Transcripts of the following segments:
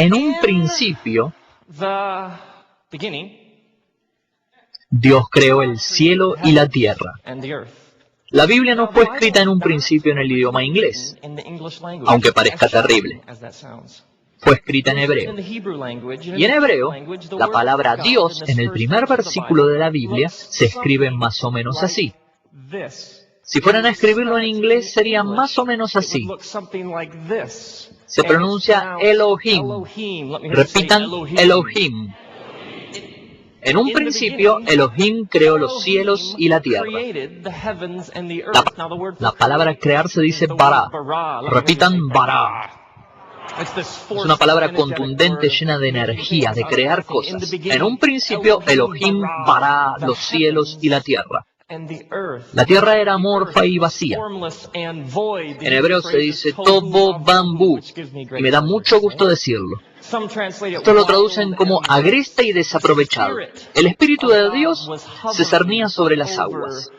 En un principio, Dios creó el cielo y la tierra. La Biblia no fue escrita en un principio en el idioma inglés, aunque parezca terrible. Fue escrita en hebreo. Y en hebreo, la palabra Dios en el primer versículo de la Biblia se escribe más o menos así. Si fueran a escribirlo en inglés, sería más o menos así. Se pronuncia Elohim. Repitan, Elohim. En un principio, Elohim creó los cielos y la tierra. La palabra crear se dice bara. Repitan, bara. Es una palabra contundente, llena de energía, de crear cosas. En un principio, Elohim bara los cielos y la tierra. La tierra era amorfa y vacía. En hebreo se dice tobo bambú, y me da mucho gusto decirlo. Esto lo traducen como agreste y desaprovechado. El Espíritu de Dios se cernía sobre las aguas.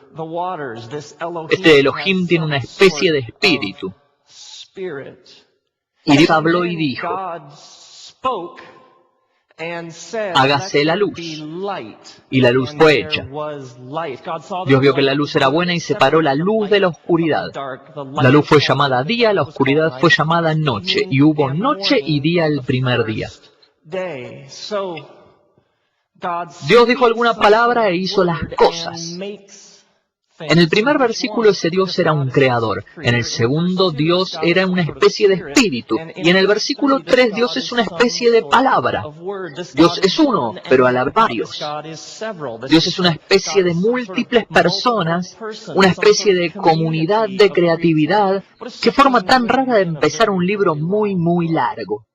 Este Elohim tiene una especie de espíritu. Y Dios habló y dijo, hágase la luz. Y la luz fue hecha. Dios vio que la luz era buena y separó la luz de la oscuridad. La luz fue llamada día, la oscuridad fue llamada noche. Y hubo noche y día el primer día. Dios dijo alguna palabra e hizo las cosas. En el primer versículo ese Dios era un creador. En el segundo Dios era una especie de espíritu. Y en el versículo 3 Dios es una especie de palabra. Dios es uno, pero a la vez varios. Dios es una especie de múltiples personas, una especie de comunidad de creatividad, que forma tan rara de empezar un libro muy, muy largo.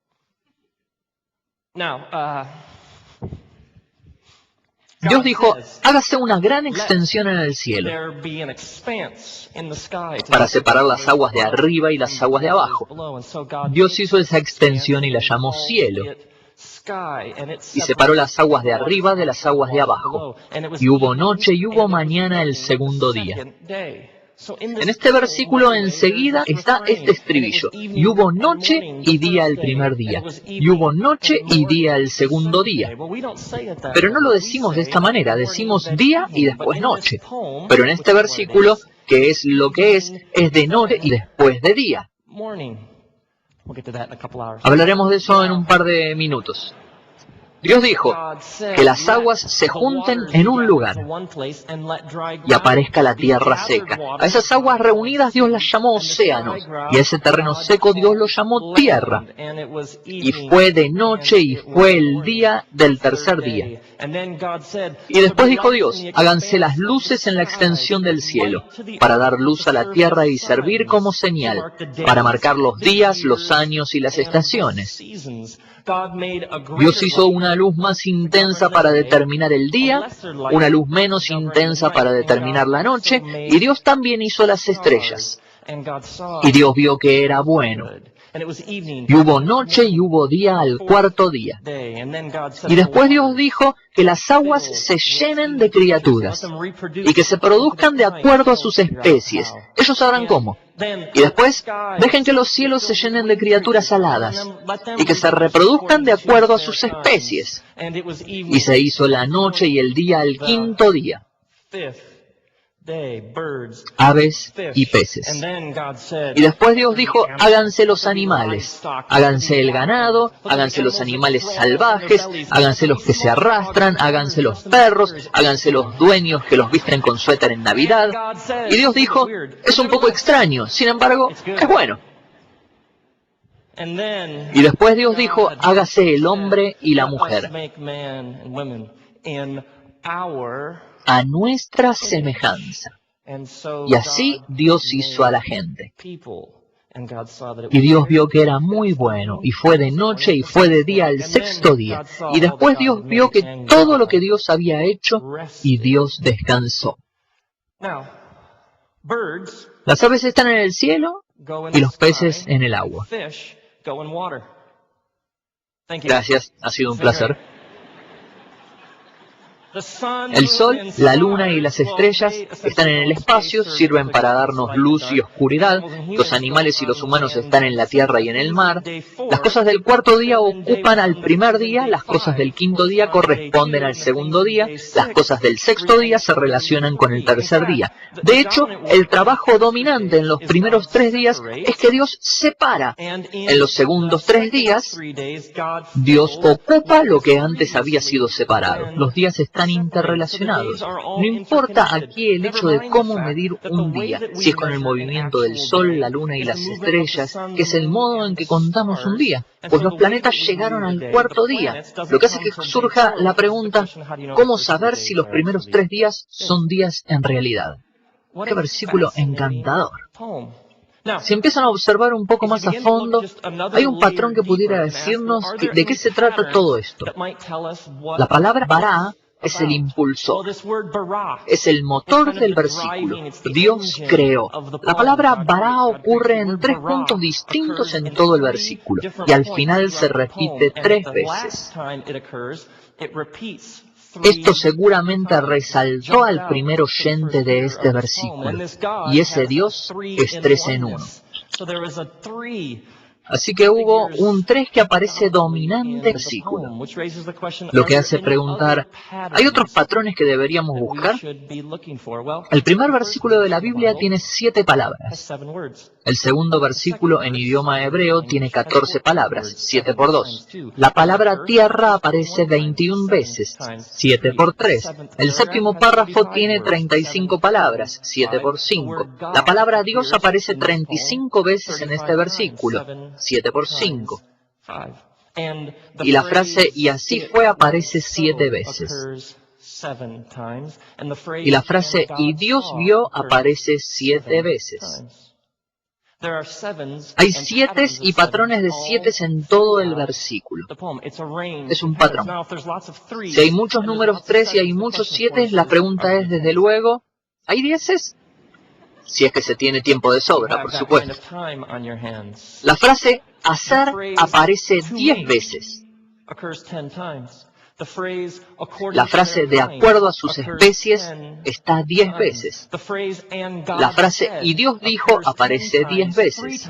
Dios dijo, hágase una gran extensión en el cielo para separar las aguas de arriba y las aguas de abajo. Dios hizo esa extensión y la llamó cielo. Y separó las aguas de arriba de las aguas de abajo. Y hubo noche y hubo mañana el segundo día. En este versículo enseguida está este estribillo. Y hubo noche y día el primer día. Y hubo noche y día el segundo día. Pero no lo decimos de esta manera. Decimos día y después noche. Pero en este versículo, que es lo que es de noche y después de día. Hablaremos de eso en un par de minutos. Dios dijo que las aguas se junten en un lugar y aparezca la tierra seca. A esas aguas reunidas Dios las llamó océanos y a ese terreno seco Dios lo llamó tierra. Y fue de noche y fue el día del tercer día. Y después dijo Dios, háganse las luces en la extensión del cielo para dar luz a la tierra y servir como señal, para marcar los días, los años y las estaciones. Dios hizo una luz más intensa para determinar el día, una luz menos intensa para determinar la noche, y Dios también hizo las estrellas. Y Dios vio que era bueno. Y hubo noche y hubo día al cuarto día. Y después Dios dijo que las aguas se llenen de criaturas y que se produzcan de acuerdo a sus especies. Ellos sabrán cómo. Y después, dejen que los cielos se llenen de criaturas aladas y que se reproduzcan de acuerdo a sus especies. Y se hizo la noche y el día al quinto día. Aves y peces. Y después Dios dijo, háganse los animales, háganse el ganado, háganse los animales salvajes, háganse los que se arrastran, háganse los perros, háganse los dueños que los visten con suéter en Navidad. Y Dios dijo, es un poco extraño, sin embargo, es bueno. Y después Dios dijo, hágase el hombre y la mujer a nuestra semejanza. Y así Dios hizo a la gente. Y Dios vio que era muy bueno, y fue de noche y fue de día el sexto día. Y después Dios vio que todo lo que Dios había hecho, y Dios descansó. Las aves están en el cielo y los peces en el agua. Gracias, ha sido un placer. El sol, la luna y las estrellas están en el espacio, sirven para darnos luz y oscuridad. Los animales y los humanos están en la tierra y en el mar. Las cosas del cuarto día ocupan al primer día, las cosas del quinto día corresponden al segundo día, las cosas del sexto día se relacionan con el tercer día. De hecho, el trabajo dominante en los primeros 3 días es que Dios separa. En los segundos 3 días, Dios ocupa lo que antes había sido separado. Los días están interrelacionados. No importa aquí el hecho de cómo medir un día, si es con el movimiento del Sol, la Luna y las estrellas, que es el modo en que contamos un día, pues los planetas llegaron al cuarto día, lo que hace que surja la pregunta, ¿cómo saber si los primeros 3 días son días en realidad? ¡Qué versículo encantador! Si empiezan a observar un poco más a fondo, hay un patrón que pudiera decirnos de qué se trata todo esto. La palabra bará es el impulsor, es el motor del versículo. Dios creó. La palabra bará ocurre en 3 puntos distintos en todo el versículo, y al final se repite 3 veces. Esto seguramente resaltó al primer oyente de este versículo, y ese Dios es 3 en 1. Así que hubo un 3 que aparece dominante en el versículo, lo que hace preguntar, ¿hay otros patrones que deberíamos buscar? El primer versículo de la Biblia tiene 7 palabras. El segundo versículo en idioma hebreo tiene 14 palabras, 7 por 2. La palabra tierra aparece 21 veces, 7 por 3. El séptimo párrafo tiene 35 palabras, 7 por 5. La palabra Dios aparece 35 veces en este versículo, 7 por 5. Y la frase "y así fue" aparece 7 veces. Y la frase "y Dios vio" aparece 7 veces. Hay 7 y patrones de 7 en todo el versículo. Es un patrón. Si hay muchos números 3 y hay muchos 7, la pregunta es, desde luego, ¿hay 10? Si es que se tiene tiempo de sobra, por supuesto. La frase hacer aparece 10 veces. La frase "de acuerdo a sus especies" está 10 veces. La frase "y Dios dijo" aparece 10 veces.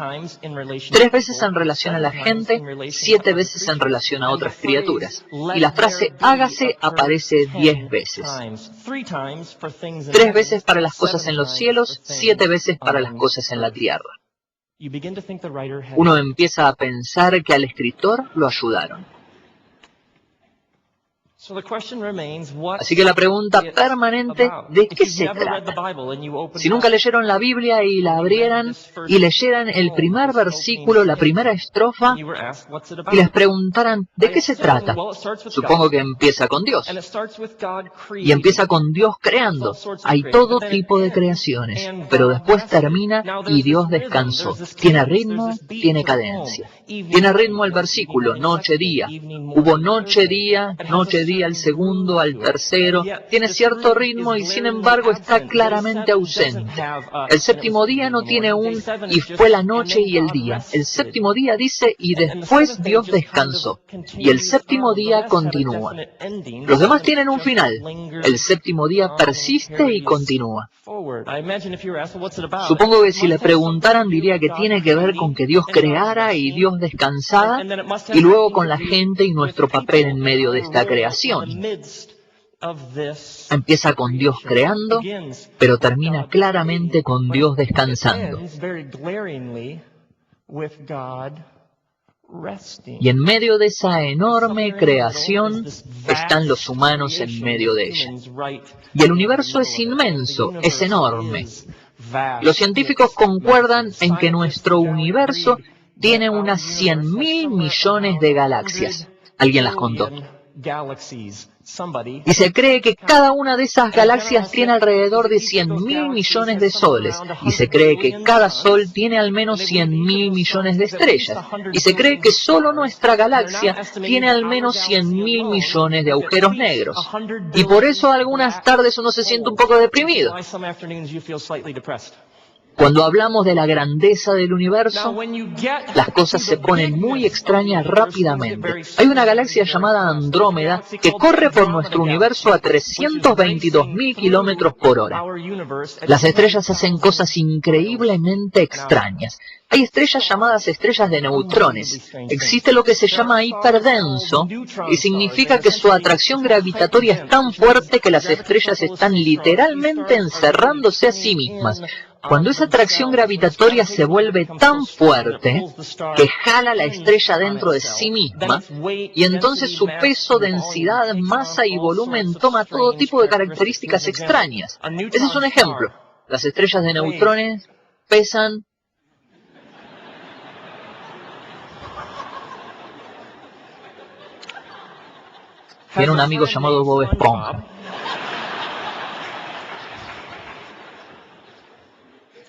3 veces en relación a la gente, 7 veces en relación a otras criaturas. Y la frase "hágase" aparece 10 veces. 3 veces para las cosas en los cielos, 7 veces para las cosas en la tierra. Uno empieza a pensar que al escritor lo ayudaron. Así que la pregunta permanente, ¿de qué se trata? Si nunca leyeron la Biblia y la abrieran y leyeran el primer versículo, la primera estrofa, y les preguntaran, ¿de qué se trata? Supongo que empieza con Dios. Y empieza con Dios creando. Hay todo tipo de creaciones, pero después termina "y Dios descansó". Tiene ritmo, tiene cadencia. Tiene ritmo el versículo, noche-día. Hubo noche-día, noche-día al segundo, al tercero. Tiene cierto ritmo y sin embargo está claramente ausente. El séptimo día no tiene un "y fue la noche y el día". El séptimo día dice "y después Dios descansó". Y el séptimo día continúa. Los demás tienen un final. El séptimo día persiste y continúa. Supongo que si le preguntaran diría que tiene que ver con que Dios creara y Dios descansara, y luego con la gente y nuestro papel en medio de esta creación. Empieza con Dios creando, pero termina claramente con Dios descansando. Y en medio de esa enorme creación están los humanos en medio de ella. Y el universo es inmenso, es enorme. Los científicos concuerdan en que nuestro universo tiene unas 100.000 millones de galaxias. Alguien las contó. Y se cree que cada una de esas galaxias tiene alrededor de 100.000 millones de soles. Y se cree que cada sol tiene al menos 100.000 millones de estrellas. Y se cree que solo nuestra galaxia tiene al menos 100.000 millones de agujeros negros. Y por eso algunas tardes uno se siente un poco deprimido. Cuando hablamos de la grandeza del universo, las cosas se ponen muy extrañas rápidamente. Hay una galaxia llamada Andrómeda que corre por nuestro universo a 322.000 kilómetros por hora. Las estrellas hacen cosas increíblemente extrañas. Hay estrellas llamadas estrellas de neutrones. Existe lo que se llama hiperdenso y significa que su atracción gravitatoria es tan fuerte que las estrellas están literalmente encerrándose a sí mismas. Cuando esa atracción gravitatoria se vuelve tan fuerte que jala la estrella dentro de sí misma, y entonces su peso, densidad, masa y volumen toma todo tipo de características extrañas. Ese es un ejemplo. Las estrellas de neutrones pesan Tiene un amigo llamado Bob Esponja.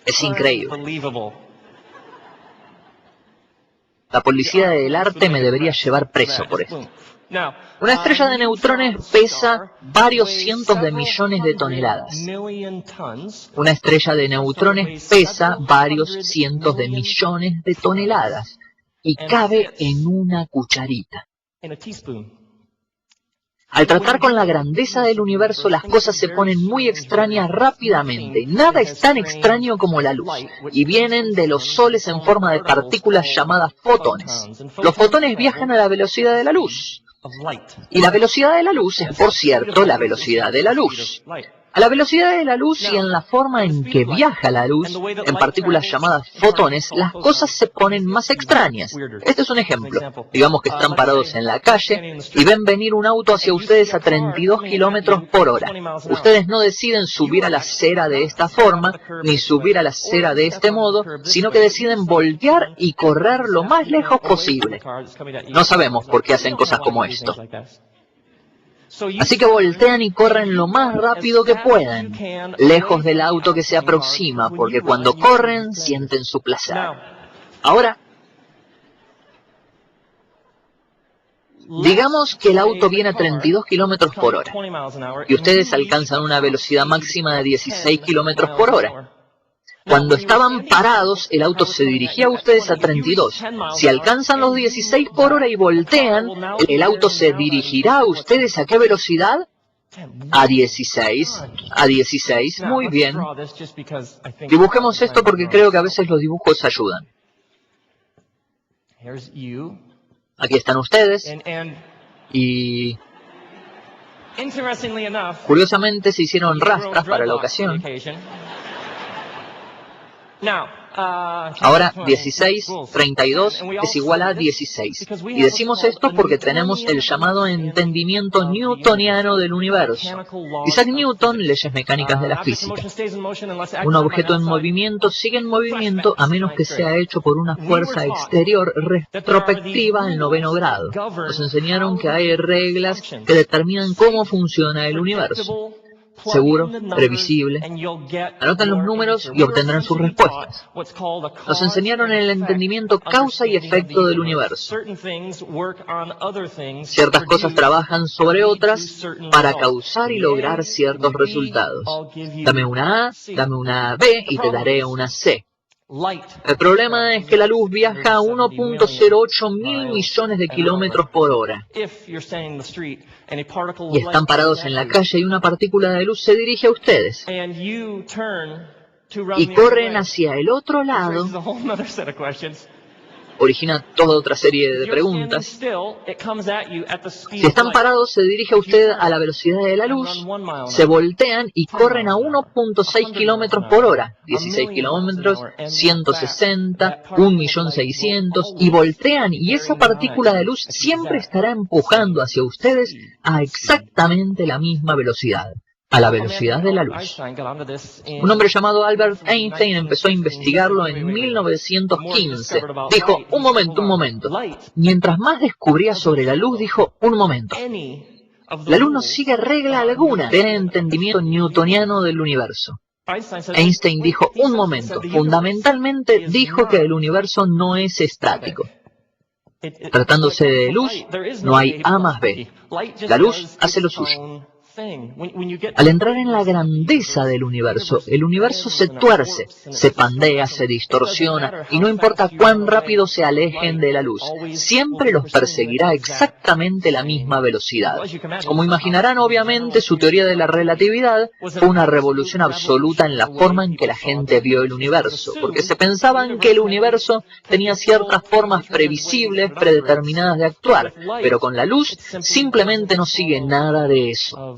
Es increíble. La policía del arte me debería llevar preso por esto. Una estrella de neutrones pesa varios cientos de millones de toneladas. Una estrella de neutrones pesa varios cientos de millones de toneladas y cabe en una cucharita. Al tratar con la grandeza del universo, las cosas se ponen muy extrañas rápidamente. Nada es tan extraño como la luz, y vienen de los soles en forma de partículas llamadas fotones. Los fotones viajan a la velocidad de la luz. Y la velocidad de la luz es, por cierto, la velocidad de la luz. A la velocidad de la luz y en la forma en que viaja la luz, en partículas llamadas fotones, las cosas se ponen más extrañas. Este es un ejemplo. Digamos que están parados en la calle y ven venir un auto hacia ustedes a 32 kilómetros por hora. Ustedes no deciden subir a la acera de esta forma, ni subir a la acera de este modo, sino que deciden voltear y correr lo más lejos posible. No sabemos por qué hacen cosas como esto. Así que voltean y corren lo más rápido que puedan, lejos del auto que se aproxima, porque cuando corren sienten su placer. Ahora, digamos que el auto viene a 32 kilómetros por hora y ustedes alcanzan una velocidad máxima de 16 kilómetros por hora. Cuando estaban parados, el auto se dirigía a ustedes a 32. Si alcanzan los 16 por hora y voltean, el auto se dirigirá a ustedes ¿a qué velocidad? A 16. A 16. Muy bien. Dibujemos esto porque creo que a veces los dibujos ayudan. Aquí están ustedes. Y curiosamente se hicieron rastras para la ocasión. Ahora 16, 32 es igual a 16. Y decimos esto porque tenemos el llamado entendimiento newtoniano del universo. Isaac Newton, leyes mecánicas de la física. Un objeto en movimiento sigue en movimiento a menos que sea hecho por una fuerza exterior retrospectiva al 9º grado. Nos enseñaron que hay reglas que determinan cómo funciona el universo. Seguro, previsible. Anotan los números y obtendrán sus respuestas. Nos enseñaron el entendimiento causa y efecto del universo. Ciertas cosas trabajan sobre otras para causar y lograr ciertos resultados. Dame una A, dame una B y te daré una C. El problema es que la luz viaja a 1.08 mil millones de kilómetros por hora. Y están parados en la calle y una partícula de luz se dirige a ustedes. Y corren hacia el otro lado. Origina toda otra serie de preguntas. Si están parados, se dirige a usted a la velocidad de la luz, se voltean y corren a 1.6 kilómetros por hora, 16 kilómetros, 160, 1.600.000, y voltean y esa partícula de luz siempre estará empujando hacia ustedes a exactamente la misma velocidad. A la velocidad de la luz. Un hombre llamado Albert Einstein empezó a investigarlo en 1915. Dijo, un momento. Mientras más descubría sobre la luz, dijo, un momento. La luz no sigue regla alguna del entendimiento newtoniano del universo. Einstein dijo, un momento. Fundamentalmente dijo que el universo no es estático. Tratándose de luz, no hay A más B. La luz hace lo suyo. Al entrar en la grandeza del universo, el universo se tuerce, se pandea, se distorsiona, y no importa cuán rápido se alejen de la luz, siempre los perseguirá exactamente la misma velocidad. Como imaginarán, obviamente, su teoría de la relatividad fue una revolución absoluta en la forma en que la gente vio el universo, porque se pensaban que el universo tenía ciertas formas previsibles, predeterminadas de actuar, pero con la luz simplemente no sigue nada de eso.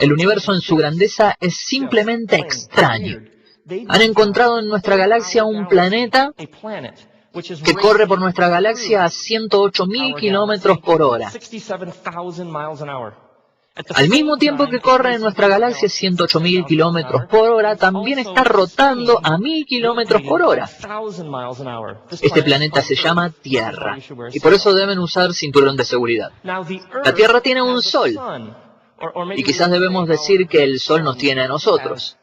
El universo en su grandeza es simplemente extraño. Han encontrado en nuestra galaxia un planeta que corre por nuestra galaxia a 108.000 kilómetros por hora. Al mismo tiempo que corre en nuestra galaxia 108.000 kilómetros por hora, también está rotando a 1.000 kilómetros por hora. Este planeta se llama Tierra, y por eso deben usar cinturón de seguridad. La Tierra tiene un Sol, y quizás debemos decir que el Sol nos tiene a nosotros.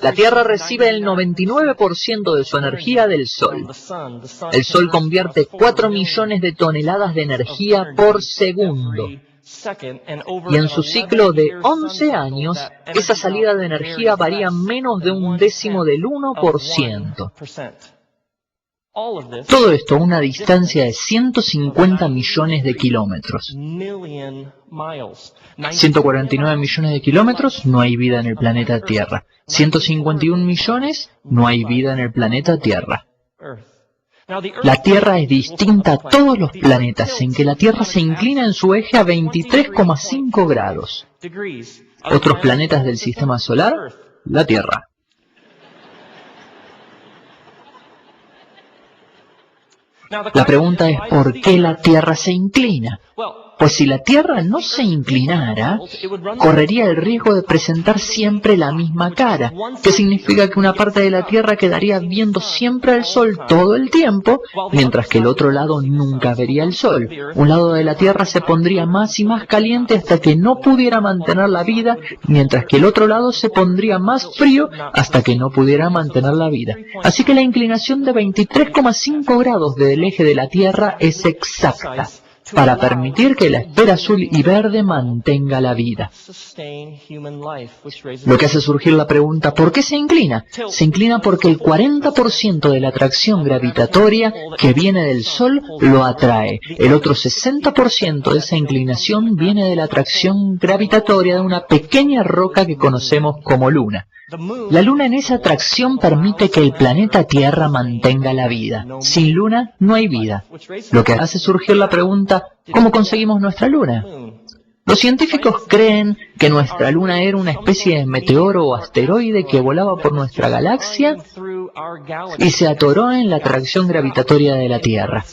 La Tierra recibe el 99% de su energía del Sol. El Sol convierte 4 millones de toneladas de energía por segundo. Y en su ciclo de 11 años, esa salida de energía varía menos de 1/10 del 1%. Todo esto a una distancia de 150 millones de kilómetros. 149 millones de kilómetros, no hay vida en el planeta Tierra. 151 millones, no hay vida en el planeta Tierra. La Tierra es distinta a todos los planetas en que la Tierra se inclina en su eje a 23,5 grados. Otros planetas del sistema solar, la Tierra. La pregunta es, ¿por qué la Tierra se inclina? Pues si la Tierra no se inclinara, correría el riesgo de presentar siempre la misma cara, que significa que una parte de la Tierra quedaría viendo siempre al Sol todo el tiempo, mientras que el otro lado nunca vería el Sol. Un lado de la Tierra se pondría más y más caliente hasta que no pudiera mantener la vida, mientras que el otro lado se pondría más frío hasta que no pudiera mantener la vida. Así que la inclinación de 23,5 grados del eje de la Tierra es exacta, para permitir que la esfera azul y verde mantenga la vida. Lo que hace surgir la pregunta, ¿por qué se inclina? Se inclina porque el 40% de la atracción gravitatoria que viene del Sol lo atrae. El otro 60% de esa inclinación viene de la atracción gravitatoria de una pequeña roca que conocemos como Luna. La Luna en esa atracción permite que el planeta Tierra mantenga la vida. Sin Luna no hay vida. Lo que hace surgir la pregunta, ¿cómo conseguimos nuestra Luna? Los científicos creen que nuestra Luna era una especie de meteoro o asteroide que volaba por nuestra galaxia y se atoró en la atracción gravitatoria de la Tierra,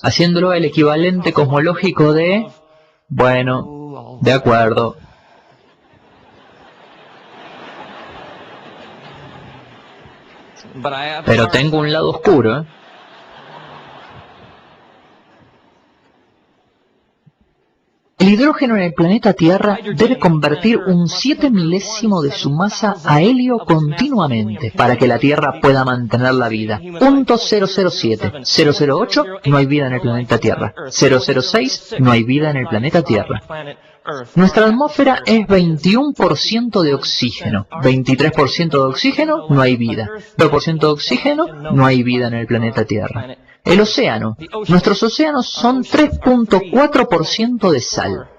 haciéndolo el equivalente cosmológico de... Bueno, de acuerdo. Pero tengo un lado oscuro, ¿eh? El hidrógeno en el planeta Tierra debe convertir un 7 milésimo de su masa a helio continuamente para que la Tierra pueda mantener la vida. Punto 007. 008, no hay vida en el planeta Tierra. 006, no hay vida en el planeta Tierra. Nuestra atmósfera es 21% de oxígeno, 23% de oxígeno, no hay vida, 2% de oxígeno, no hay vida en el planeta Tierra. El océano, nuestros océanos son 3.4% de sal.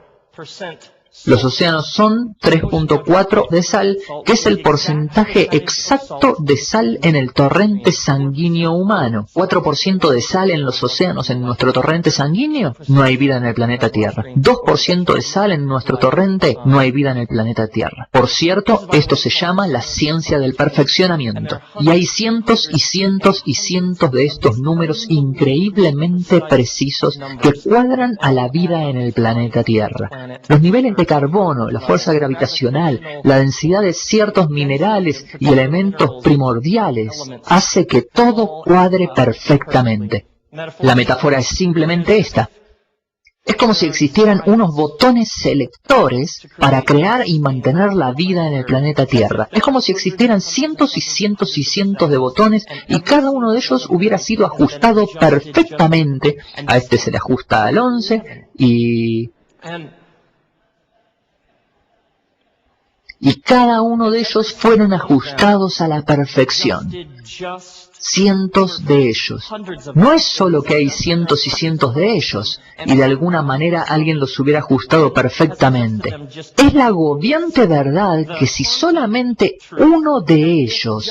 Los océanos son 3.4 de sal, que es el porcentaje exacto de sal en el torrente sanguíneo humano. 4% de sal en los océanos en nuestro torrente sanguíneo, no hay vida en el planeta Tierra. 2% de sal en nuestro torrente, no hay vida en el planeta Tierra. Por cierto, esto se llama la ciencia del perfeccionamiento. Y hay cientos y cientos y cientos de estos números increíblemente precisos que cuadran a la vida en el planeta Tierra. Los niveles de carbono, la fuerza gravitacional, la densidad de ciertos minerales y elementos primordiales hace que todo cuadre perfectamente. La metáfora es simplemente esta. Es como si existieran unos botones selectores para crear y mantener la vida en el planeta Tierra. Es como si existieran cientos y cientos y cientos de botones y cada uno de ellos hubiera sido ajustado perfectamente. A este se le ajusta al 11 y y cada uno de ellos fueron ajustados a la perfección. Cientos de ellos. No es solo que hay cientos y cientos de ellos, y de alguna manera alguien los hubiera ajustado perfectamente. Es la agobiante verdad que si solamente uno de ellos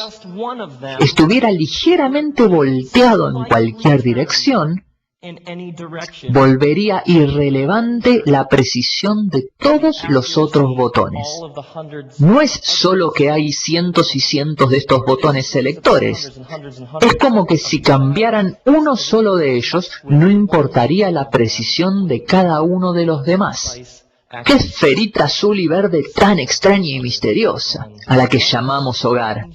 estuviera ligeramente volteado en cualquier dirección, volvería irrelevante la precisión de todos los otros botones. No es solo que hay cientos y cientos de estos botones selectores. Es como que si cambiaran uno solo de ellos, no importaría la precisión de cada uno de los demás. ¡Qué esferita azul y verde tan extraña y misteriosa, a la que llamamos hogar!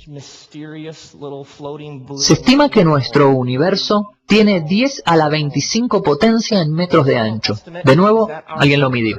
Se estima que nuestro universo tiene 10 a la 25 potencia en metros de ancho. De nuevo, alguien lo midió.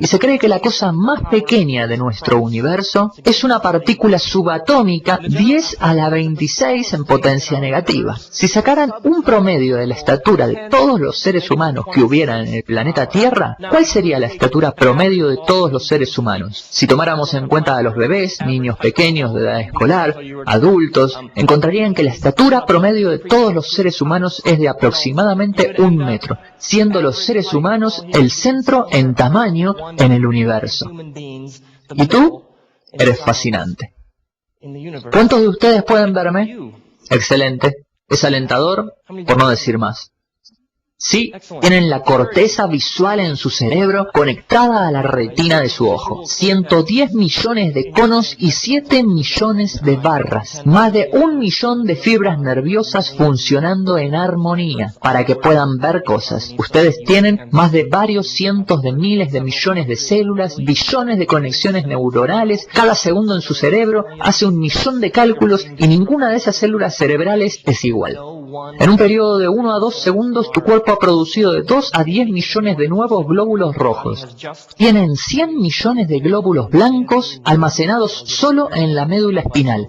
Y se cree que la cosa más pequeña de nuestro universo es una partícula subatómica 10 a la 26 en potencia negativa. Si sacaran un promedio de la estatura de todos los seres humanos que hubieran en el planeta Tierra, ¿cuál sería la estatura promedio de todos los seres humanos? Si tomáramos en cuenta a los bebés, niños pequeños de edad escolar, adultos, encontrarían que la estatura promedio de todos los seres humanos es de aproximadamente 1 metro, siendo los seres humanos el centro en tamaño en el universo. Y tú eres fascinante. ¿Cuántos de ustedes pueden verme? Excelente. Es alentador, por no decir más. Sí, tienen la corteza visual en su cerebro conectada a la retina de su ojo. 110 millones de conos y 7 millones de barras. Más de 1 millón de fibras nerviosas funcionando en armonía para que puedan ver cosas. Ustedes tienen más de varios cientos de miles de millones de células, billones de conexiones neuronales. Cada segundo en su cerebro hace 1 millón de cálculos y ninguna de esas células cerebrales es igual. En un periodo de 1 a 2 segundos, tu cuerpo ha producido de 2 a 10 millones de nuevos glóbulos rojos. Tienen 100 millones de glóbulos blancos almacenados solo en la médula espinal.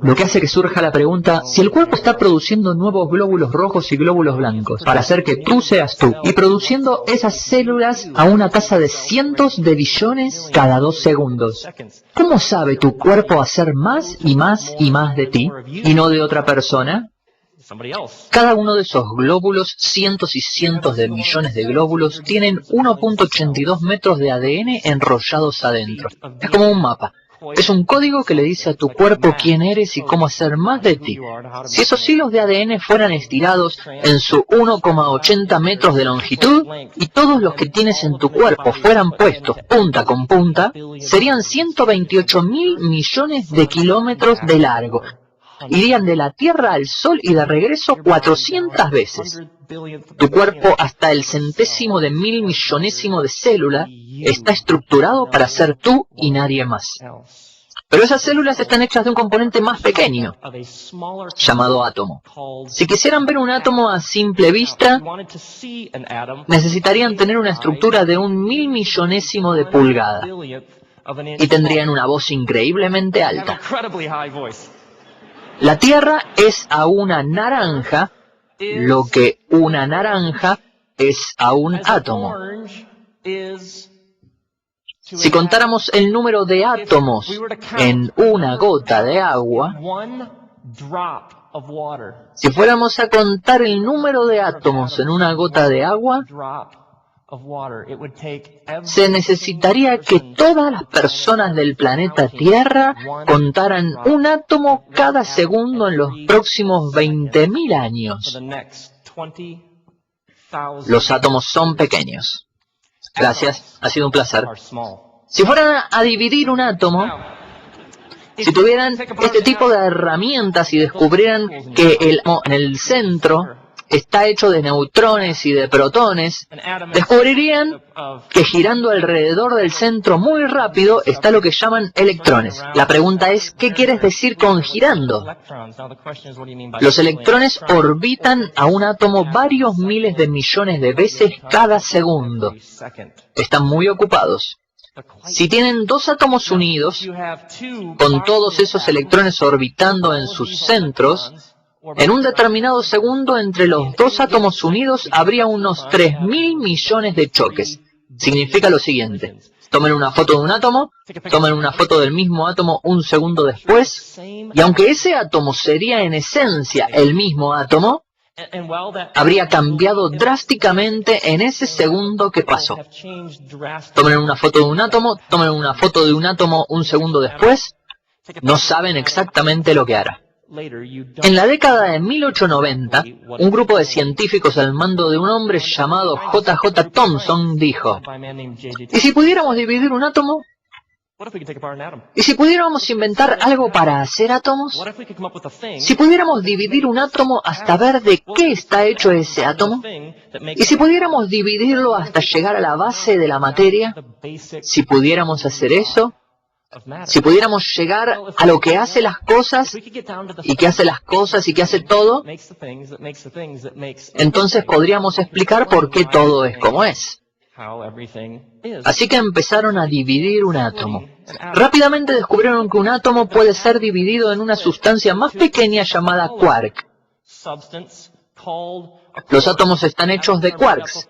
Lo que hace que surja la pregunta, si el cuerpo está produciendo nuevos glóbulos rojos y glóbulos blancos para hacer que tú seas tú, y produciendo esas células a una tasa de cientos de billones cada 2 segundos, ¿cómo sabe tu cuerpo hacer más y más y más de ti, y no de otra persona? Cada uno de esos glóbulos, cientos y cientos de millones de glóbulos, tienen 1.82 metros de ADN enrollados adentro. Es como un mapa. Es un código que le dice a tu cuerpo quién eres y cómo hacer más de ti. Si esos hilos de ADN fueran estirados en su 1,80 metros de longitud y todos los que tienes en tu cuerpo fueran puestos punta con punta, serían 128.000 millones de kilómetros de largo. Irían de la Tierra al Sol y de regreso 400 veces. Tu cuerpo, hasta el centésimo de mil millonésimo de célula, está estructurado para ser tú y nadie más. Pero esas células están hechas de un componente más pequeño, llamado átomo. Si quisieran ver un átomo a simple vista, necesitarían tener una estructura de 1.000 millonésimo de pulgada. Y tendrían una voz increíblemente alta. La Tierra es a una naranja lo que una naranja es a un átomo. Si contáramos el número de átomos en una gota de agua, si fuéramos a contar el número de átomos en una gota de agua, se necesitaría que todas las personas del planeta Tierra contaran un átomo cada segundo en los próximos 20.000 años. Los átomos son pequeños. Gracias, ha sido un placer. Si fueran a dividir un átomo, si tuvieran este tipo de herramientas y descubrieran que en el centro está hecho de neutrones y de protones, descubrirían que girando alrededor del centro muy rápido está lo que llaman electrones. La pregunta es, ¿qué quieres decir con girando? Los electrones orbitan a un átomo varios miles de millones de veces cada segundo. Están muy ocupados. Si tienen 2 átomos unidos, con todos esos electrones orbitando en sus centros, en un determinado segundo entre los 2 átomos unidos habría unos 3.000 millones de choques. Significa lo siguiente. Tomen una foto de un átomo, tomen una foto del mismo átomo un segundo después, y aunque ese átomo sería en esencia el mismo átomo, habría cambiado drásticamente en ese segundo que pasó. Tomen una foto de un átomo, tomen una foto de un átomo un segundo después, no saben exactamente lo que hará. En la década de 1890, un grupo de científicos al mando de un hombre llamado J.J. Thomson dijo: ¿y si pudiéramos dividir un átomo? ¿Y si pudiéramos inventar algo para hacer átomos? ¿Si pudiéramos dividir un átomo hasta ver de qué está hecho ese átomo? ¿Y si pudiéramos dividirlo hasta llegar a la base de la materia? Si pudiéramos hacer eso, si pudiéramos llegar a lo que hace las cosas, y que hace las cosas y que hace todo, entonces podríamos explicar por qué todo es como es. Así que empezaron a dividir un átomo. Rápidamente descubrieron que un átomo puede ser dividido en una sustancia más pequeña llamada quark. Los átomos están hechos de quarks,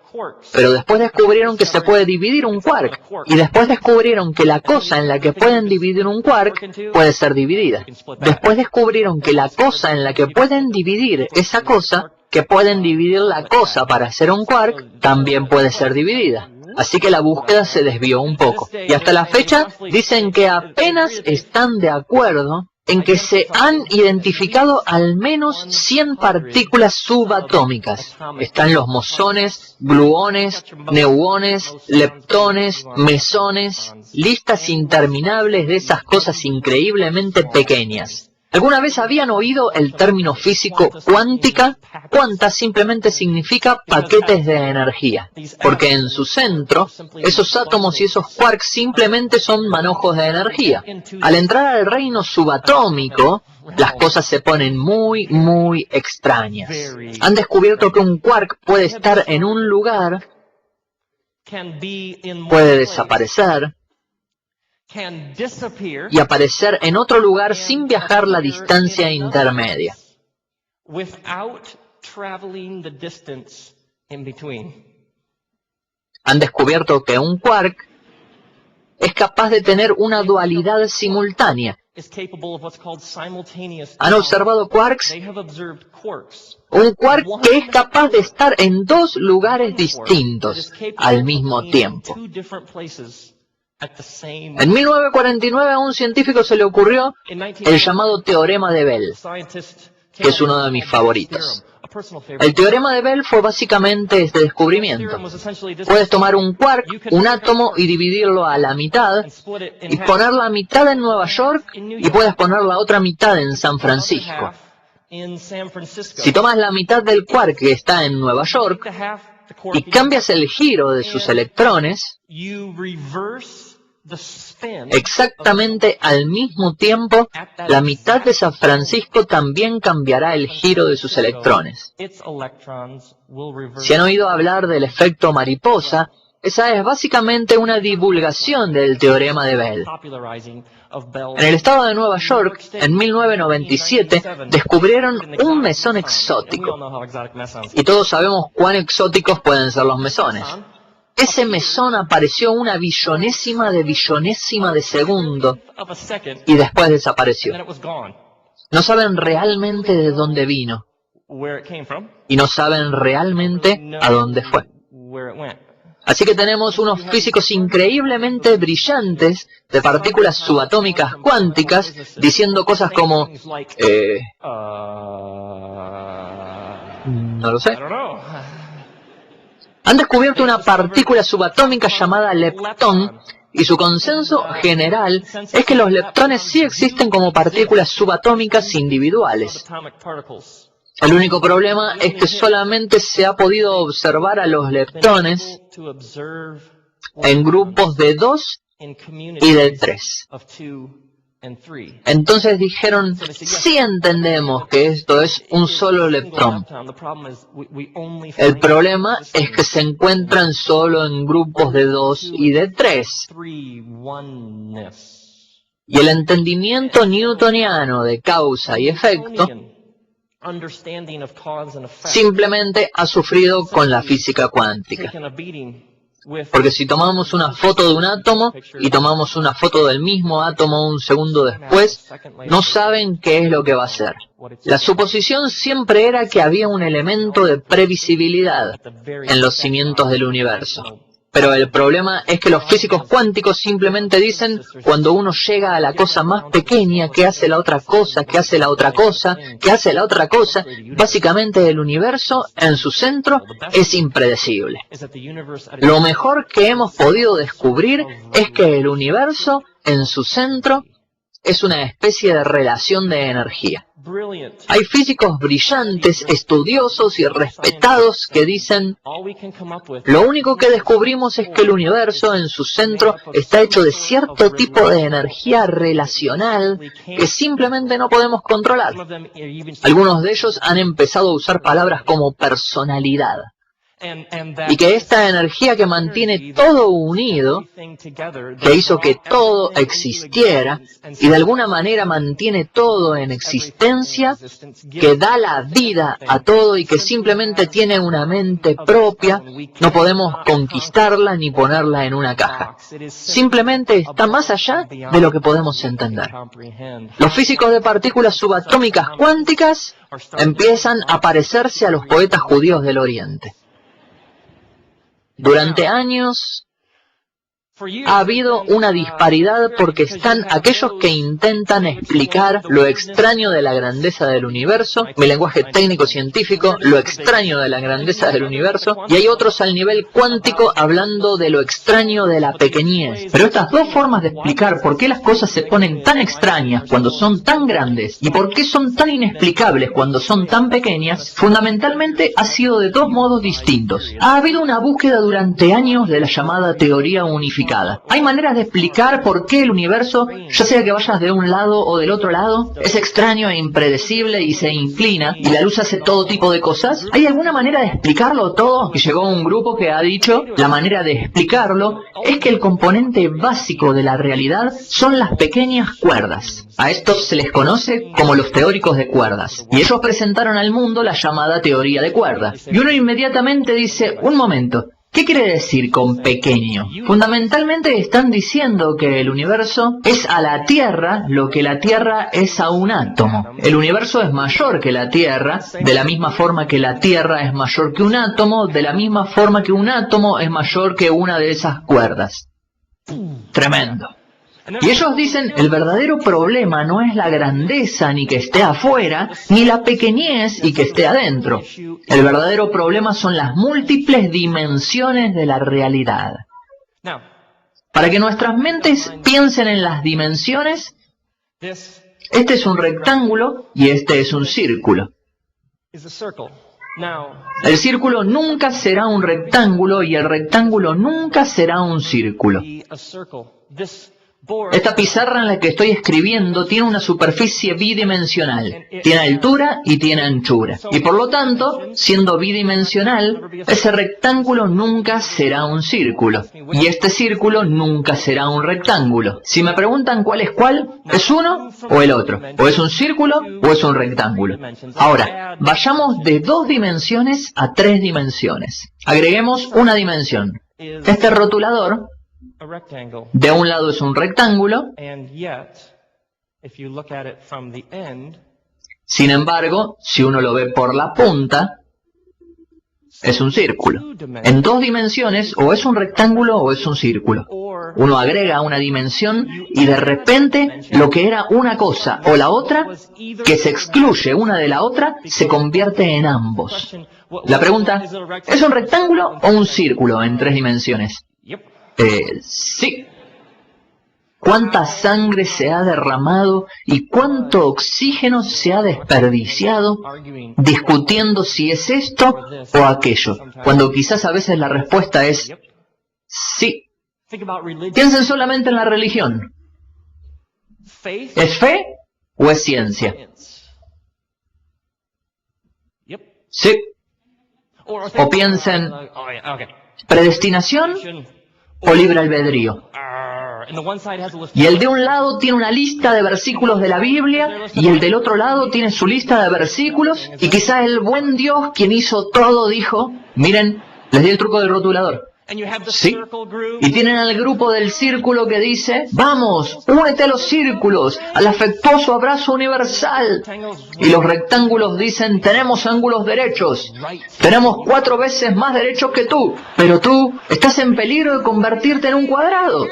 pero después descubrieron que se puede dividir un quark, y después descubrieron que la cosa en la que pueden dividir un quark puede ser dividida. Después descubrieron que la cosa en la que pueden dividir esa cosa, que pueden dividir la cosa para hacer un quark, también puede ser dividida. Así que la búsqueda se desvió un poco. Y hasta la fecha dicen que apenas están de acuerdo en que se han identificado al menos 100 partículas subatómicas. Están los mosones, gluones, neuones, leptones, mesones, listas interminables de esas cosas increíblemente pequeñas. ¿Alguna vez habían oído el término físico cuántica? Cuanta simplemente significa paquetes de energía, porque en su centro, esos átomos y esos quarks simplemente son manojos de energía. Al entrar al reino subatómico, las cosas se ponen muy, muy extrañas. Han descubierto que un quark puede estar en un lugar, puede desaparecer, y aparecer en otro lugar sin viajar la distancia intermedia. Han descubierto que un quark es capaz de tener una dualidad simultánea. ¿Han observado quarks? Un quark que es capaz de estar en dos lugares distintos al mismo tiempo. En 1949 a un científico se le ocurrió el llamado teorema de Bell, que es uno de mis favoritos. El teorema de Bell fue básicamente este descubrimiento. Puedes tomar un quark, un átomo, y dividirlo a la mitad, y poner la mitad en Nueva York, y puedes poner la otra mitad en San Francisco. Si tomas la mitad del quark que está en Nueva York, y cambias el giro de sus electrones, exactamente al mismo tiempo, la mitad de San Francisco también cambiará el giro de sus electrones. Si han oído hablar del efecto mariposa, esa es básicamente una divulgación del teorema de Bell. En el estado de Nueva York, en 1997, descubrieron un mesón exótico. Y todos sabemos cuán exóticos pueden ser los mesones. Ese mesón apareció una billonésima de segundo y después desapareció. No saben realmente de dónde vino y no saben realmente a dónde fue. Así que tenemos unos físicos increíblemente brillantes de partículas subatómicas cuánticas diciendo cosas como no lo sé. Han descubierto una partícula subatómica llamada leptón, y su consenso general es que los leptones sí existen como partículas subatómicas individuales. El único problema es que solamente se ha podido observar a los leptones en grupos de 2 y de 3. Entonces dijeron, sí entendemos que esto es un solo leptón. El problema es que se encuentran solo en grupos de 2 y de 3. Y el entendimiento newtoniano de causa y efecto simplemente ha sufrido con la física cuántica. Porque si tomamos una foto de un átomo y tomamos una foto del mismo átomo un segundo después, no saben qué es lo que va a ser. La suposición siempre era que había un elemento de previsibilidad en los cimientos del universo. Pero el problema es que los físicos cuánticos simplemente dicen, cuando uno llega a la cosa más pequeña, que hace la otra cosa, que hace la otra cosa, que hace la otra cosa, básicamente el universo en su centro es impredecible. Lo mejor que hemos podido descubrir es que el universo en su centro es una especie de relación de energía. Hay físicos brillantes, estudiosos y respetados que dicen, lo único que descubrimos es que el universo en su centro está hecho de cierto tipo de energía relacional que simplemente no podemos controlar. Algunos de ellos han empezado a usar palabras como personalidad. Y que esta energía que mantiene todo unido, que hizo que todo existiera, y de alguna manera mantiene todo en existencia, que da la vida a todo y que simplemente tiene una mente propia, no podemos conquistarla ni ponerla en una caja. Simplemente está más allá de lo que podemos entender. Los físicos de partículas subatómicas cuánticas empiezan a parecerse a los poetas judíos del Oriente. Durante años ha habido una disparidad porque están aquellos que intentan explicar lo extraño de la grandeza del universo, mi lenguaje técnico-científico, lo extraño de la grandeza del universo, y hay otros al nivel cuántico hablando de lo extraño de la pequeñez. Pero estas dos formas de explicar por qué las cosas se ponen tan extrañas cuando son tan grandes y por qué son tan inexplicables cuando son tan pequeñas, fundamentalmente ha sido de dos modos distintos. Ha habido una búsqueda durante años de la llamada teoría unificada. Hay maneras de explicar por qué el universo, ya sea que vayas de un lado o del otro lado, es extraño e impredecible y se inclina, y la luz hace todo tipo de cosas. ¿Hay alguna manera de explicarlo todo? Y llegó un grupo que ha dicho, la manera de explicarlo es que el componente básico de la realidad son las pequeñas cuerdas. A estos se les conoce como los teóricos de cuerdas, y ellos presentaron al mundo la llamada teoría de cuerdas. Y uno inmediatamente dice, un momento, ¿qué quiere decir con pequeño? Fundamentalmente están diciendo que el universo es a la Tierra lo que la Tierra es a un átomo. El universo es mayor que la Tierra, de la misma forma que la Tierra es mayor que un átomo, de la misma forma que un átomo es mayor que una de esas cuerdas. Tremendo. Y ellos dicen, el verdadero problema no es la grandeza ni que esté afuera, ni la pequeñez y que esté adentro. El verdadero problema son las múltiples dimensiones de la realidad. Para que nuestras mentes piensen en las dimensiones, este es un rectángulo y este es un círculo. El círculo nunca será un rectángulo y el rectángulo nunca será un círculo. Esta pizarra en la que estoy escribiendo tiene una superficie bidimensional, tiene altura y tiene anchura. Y por lo tanto, siendo bidimensional, ese rectángulo nunca será un círculo. Y este círculo nunca será un rectángulo. Si me preguntan cuál es cuál, ¿es uno o el otro? ¿O es un círculo o es un rectángulo? Ahora, vayamos de 2 dimensiones a 3 dimensiones. Agreguemos una dimensión. Este rotulador de un lado es un rectángulo, sin embargo, si uno lo ve por la punta, es un círculo. En 2 dimensiones, o es un rectángulo o es un círculo. Uno agrega una dimensión y de repente lo que era una cosa o la otra, que se excluye una de la otra, se convierte en ambos. La pregunta, ¿es un rectángulo o un círculo en 3 dimensiones? Sí. ¿Cuánta sangre se ha derramado y cuánto oxígeno se ha desperdiciado discutiendo si es esto o aquello? Cuando quizás a veces la respuesta es sí. Piensen solamente en la religión. ¿Es fe o es ciencia? Sí. O piensen, ¿predestinación o libre albedrío? Y el de un lado tiene una lista de versículos de la Biblia y el del otro lado tiene su lista de versículos, y quizá el buen Dios, quien hizo todo, dijo, miren, les di el truco del rotulador. Sí. Y tienen al grupo del círculo que dice, vamos, únete a los círculos, al afectuoso abrazo universal. Y los rectángulos dicen, tenemos ángulos derechos, tenemos 4 veces más derechos que tú, pero tú estás en peligro de convertirte en un cuadrado.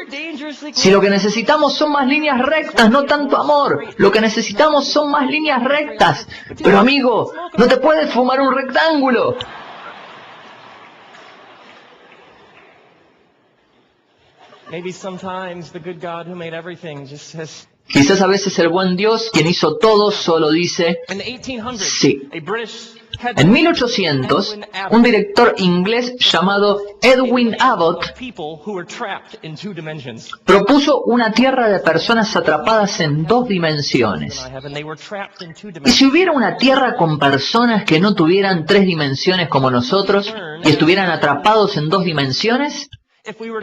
Si lo que necesitamos son más líneas rectas, no tanto amor, lo que necesitamos son más líneas rectas. Pero amigo, no te puedes fumar un rectángulo. Quizás a veces el buen Dios, quien hizo todo, solo dice, sí. En 1800, un director inglés llamado Edwin Abbott propuso una tierra de personas atrapadas en 2 dimensiones. ¿Y si hubiera una tierra con personas que no tuvieran 3 dimensiones como nosotros y estuvieran atrapados en 2 dimensiones?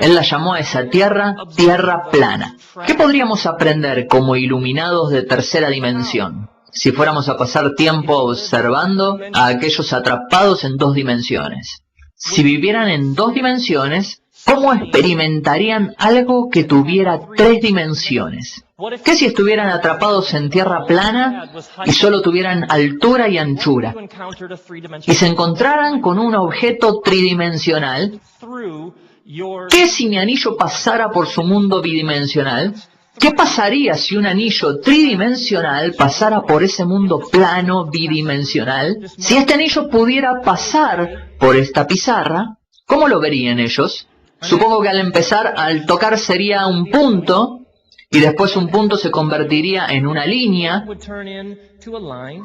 Él la llamó a esa tierra, tierra plana. ¿Qué podríamos aprender como iluminados de tercera dimensión si fuéramos a pasar tiempo observando a aquellos atrapados en 2 dimensiones? Si vivieran en 2 dimensiones, ¿cómo experimentarían algo que tuviera 3 dimensiones? ¿Qué si estuvieran atrapados en tierra plana y solo tuvieran altura y anchura? Y se encontraran con un objeto tridimensional. ¿Qué si mi anillo pasara por su mundo bidimensional? ¿Qué pasaría si un anillo tridimensional pasara por ese mundo plano bidimensional? Si este anillo pudiera pasar por esta pizarra, ¿cómo lo verían ellos? Supongo que al empezar, al tocar sería un punto, y después un punto se convertiría en una línea,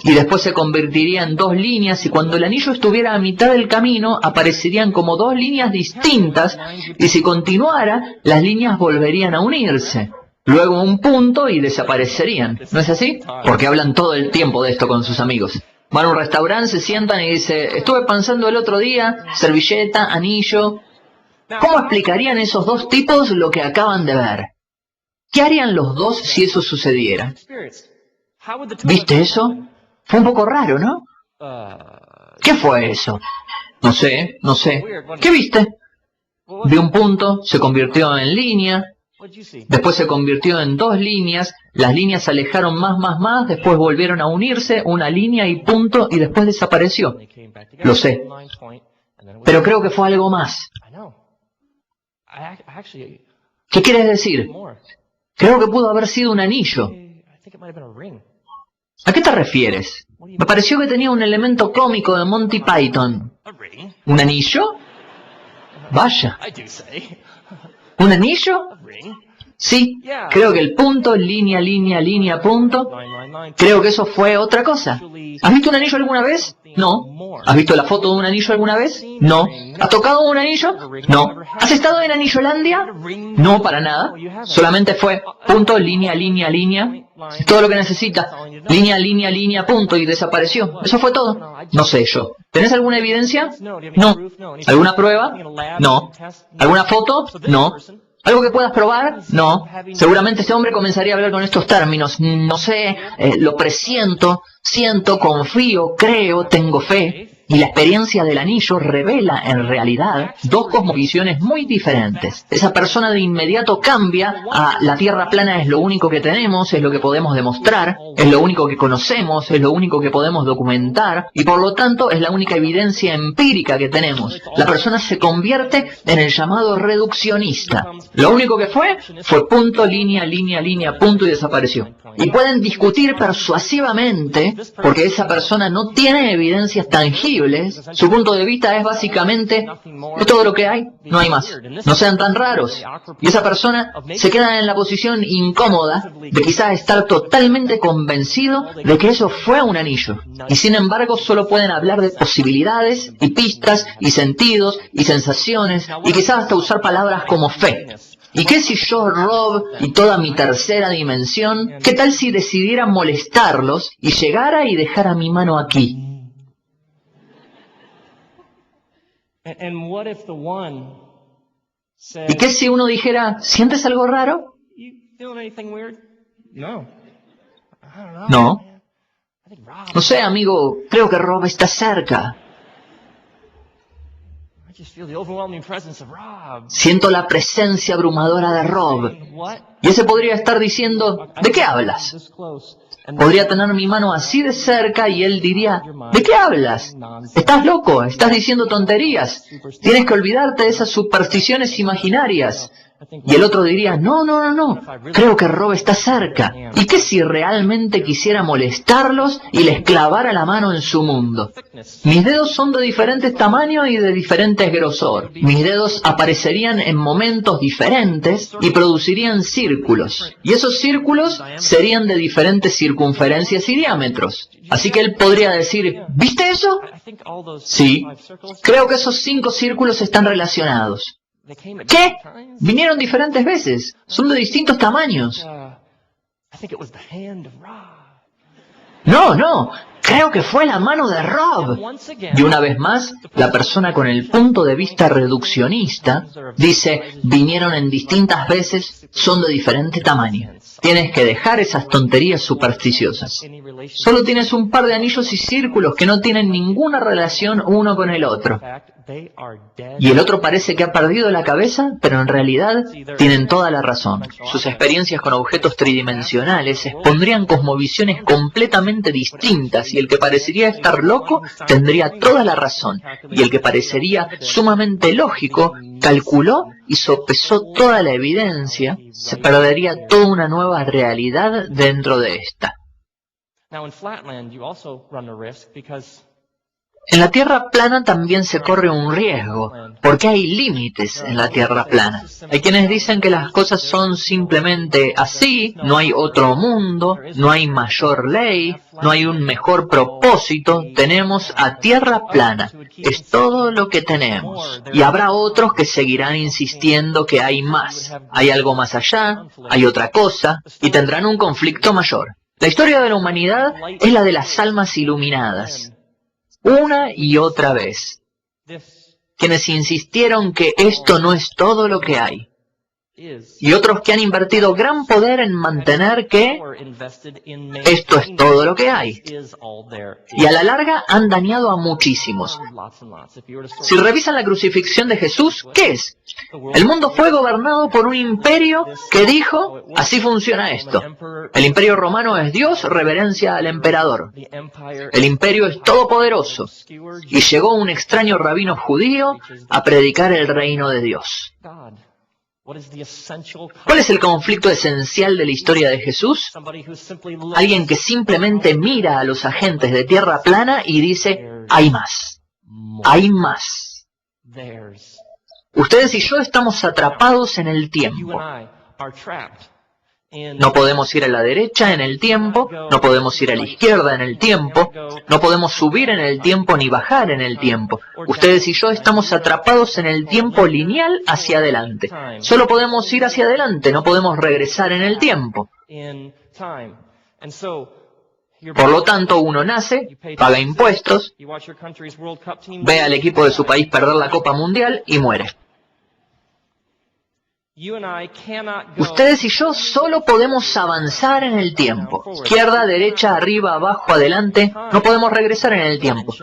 y después se convertiría en 2 líneas, y cuando el anillo estuviera a mitad del camino, aparecerían como 2 líneas distintas, y si continuara, las líneas volverían a unirse. Luego un punto y desaparecerían. ¿No es así? Porque hablan todo el tiempo de esto con sus amigos. Van a un restaurante, se sientan y dicen, estuve pensando el otro día, servilleta, anillo. ¿Cómo explicarían esos 2 tipos lo que acaban de ver? ¿Qué harían los 2 si eso sucediera? ¿Viste eso? Fue un poco raro, ¿no? ¿Qué fue eso? No sé. ¿Qué viste? Vi un punto, se convirtió en línea, después se convirtió en 2 líneas, las líneas se alejaron más, después volvieron a unirse, una línea y punto, y después desapareció. Lo sé. Pero creo que fue algo más. ¿Qué quieres decir? Creo que pudo haber sido un anillo. ¿A qué te refieres? Me pareció que tenía un elemento cómico de Monty Python. ¿Un anillo? Vaya. ¿Un anillo? Sí, creo que el punto, línea, punto. Creo que eso fue otra cosa. ¿Has visto un anillo alguna vez? No. ¿Has visto la foto de un anillo alguna vez? No. ¿Has tocado un anillo? No. ¿Has estado en Anillolandia? No, para nada. Solamente fue punto, línea. Es todo lo que necesita. Línea, punto, y desapareció. Eso fue todo. No sé yo. ¿Tenés alguna evidencia? No. ¿Alguna prueba? No. ¿Alguna foto? No. ¿Algo que puedas probar? No. Seguramente este hombre comenzaría a hablar con estos términos. No sé, lo presiento, siento, confío, creo, tengo fe. Y la experiencia del anillo revela, en realidad, 2 cosmovisiones muy diferentes. Esa persona de inmediato cambia a la tierra plana es lo único que tenemos, es lo que podemos demostrar, es lo único que conocemos, es lo único que podemos documentar, y por lo tanto es la única evidencia empírica que tenemos. La persona se convierte en el llamado reduccionista. Lo único que fue punto, línea, punto, y desapareció. Y pueden discutir persuasivamente, porque esa persona no tiene evidencias tangibles. Su punto de vista es básicamente, es todo lo que hay, no hay más. No sean tan raros. Y esa persona se queda en la posición incómoda de quizás estar totalmente convencido de que eso fue un anillo. Y sin embargo solo pueden hablar de posibilidades y pistas y sentidos y sensaciones y quizás hasta usar palabras como fe. ¿Y qué si yo, Rob, y toda mi tercera dimensión, qué tal si decidiera molestarlos y llegara y dejara mi mano aquí? ¿Y qué si uno dijera, ¿sientes algo raro? No. No sé, amigo, creo que Rob está cerca. Siento la presencia abrumadora de Rob. Y ese podría estar diciendo, ¿de qué hablas? Podría tener mi mano así de cerca y él diría, ¿de qué hablas? Estás loco, estás diciendo tonterías. Tienes que olvidarte de esas supersticiones imaginarias. Y el otro diría, no, creo que Rob está cerca. ¿Y qué si realmente quisiera molestarlos y les clavara la mano en su mundo? Mis dedos son de diferentes tamaños y de diferentes grosor. Mis dedos aparecerían en momentos diferentes y producirían círculos. Y esos círculos serían de diferentes circunferencias y diámetros. Así que él podría decir, ¿viste eso? Sí, creo que esos 5 círculos están relacionados. ¿Qué? Vinieron diferentes veces. Son de distintos tamaños. No. Creo que fue la mano de Rob. Y una vez más, la persona con el punto de vista reduccionista dice, vinieron en distintas veces, son de diferente tamaño. Tienes que dejar esas tonterías supersticiosas. Solo tienes un par de anillos y círculos que no tienen ninguna relación uno con el otro. Y el otro parece que ha perdido la cabeza, pero en realidad tienen toda la razón. Sus experiencias con objetos tridimensionales expondrían cosmovisiones completamente distintas, y el que parecería estar loco tendría toda la razón. Y el que parecería sumamente lógico calculó y sopesó toda la evidencia, se perdería toda una nueva realidad dentro de esta. En la Tierra plana también se corre un riesgo, porque hay límites en la Tierra plana. Hay quienes dicen que las cosas son simplemente así, no hay otro mundo, no hay mayor ley, no hay un mejor propósito, tenemos a Tierra plana, es todo lo que tenemos. Y habrá otros que seguirán insistiendo que hay más, hay algo más allá, hay otra cosa, y tendrán un conflicto mayor. La historia de la humanidad es la de las almas iluminadas. Una y otra vez, quienes insistieron que esto no es todo lo que hay, y otros que han invertido gran poder en mantener que esto es todo lo que hay, y a la larga han dañado a muchísimos. Si revisan la crucifixión de Jesús, ¿qué es? El mundo fue gobernado por un imperio que dijo, así funciona esto. El imperio romano es Dios, reverencia al emperador. El imperio es todopoderoso. Y llegó un extraño rabino judío a predicar el reino de Dios. ¿Cuál es el conflicto esencial de la historia de Jesús? Alguien que simplemente mira a los agentes de tierra plana y dice, hay más, hay más. Ustedes y yo estamos atrapados en el tiempo. No podemos ir a la derecha en el tiempo, no podemos ir a la izquierda en el tiempo, no podemos subir en el tiempo ni bajar en el tiempo. Ustedes y yo estamos atrapados en el tiempo lineal hacia adelante. Solo podemos ir hacia adelante, no podemos regresar en el tiempo. Por lo tanto, uno nace, paga impuestos, ve al equipo de su país perder la Copa Mundial y muere. Ustedes y yo solo podemos avanzar en el tiempo. Izquierda, derecha, arriba, abajo, adelante. No podemos regresar en el tiempo.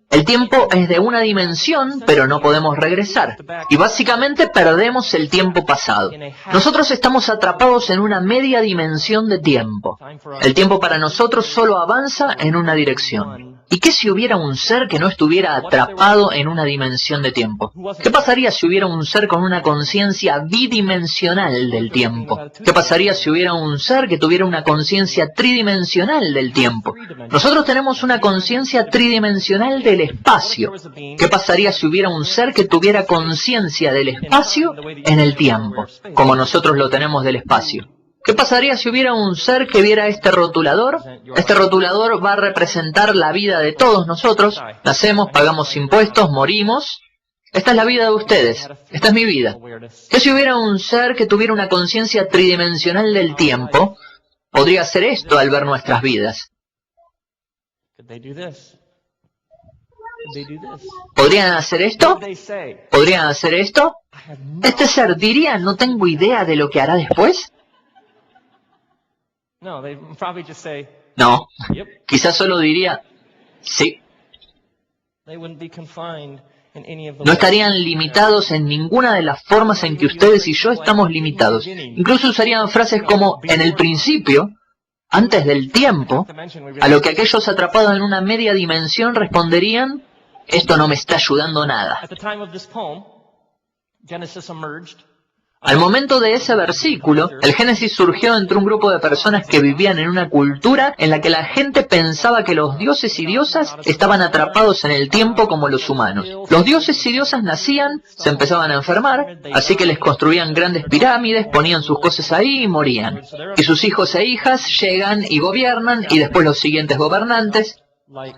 El tiempo es de una dimensión, pero no podemos regresar. Y básicamente perdemos el tiempo pasado. Nosotros estamos atrapados en una media dimensión de tiempo. El tiempo para nosotros solo avanza en una dirección. ¿Y qué si hubiera un ser que no estuviera atrapado en una dimensión de tiempo? ¿Qué pasaría si hubiera un ser con una conciencia bidimensional del tiempo? ¿Qué pasaría si hubiera un ser que tuviera una conciencia tridimensional del tiempo? Nosotros tenemos una conciencia tridimensional del espacio. ¿Qué pasaría si hubiera un ser que tuviera conciencia del espacio en el tiempo, como nosotros lo tenemos del espacio? ¿Qué pasaría si hubiera un ser que viera este rotulador? Este rotulador va a representar la vida de todos nosotros. Nacemos, pagamos impuestos, morimos. Esta es la vida de ustedes. Esta es mi vida. ¿Qué si hubiera un ser que tuviera una conciencia tridimensional del tiempo? Podría hacer esto al ver nuestras vidas. ¿Podrían hacer esto? ¿Podrían hacer esto? ¿Este ser diría, no tengo idea de lo que hará después? No, quizás solo diría, sí. No estarían limitados en ninguna de las formas en que ustedes y yo estamos limitados. Incluso usarían frases como en el principio, antes del tiempo, a lo que aquellos atrapados en una media dimensión responderían: esto no me está ayudando nada. Al momento de ese versículo, el Génesis surgió entre un grupo de personas que vivían en una cultura en la que la gente pensaba que los dioses y diosas estaban atrapados en el tiempo como los humanos. Los dioses y diosas nacían, se empezaban a enfermar, así que les construían grandes pirámides, ponían sus cosas ahí y morían. Y sus hijos e hijas llegan y gobiernan, y después los siguientes gobernantes.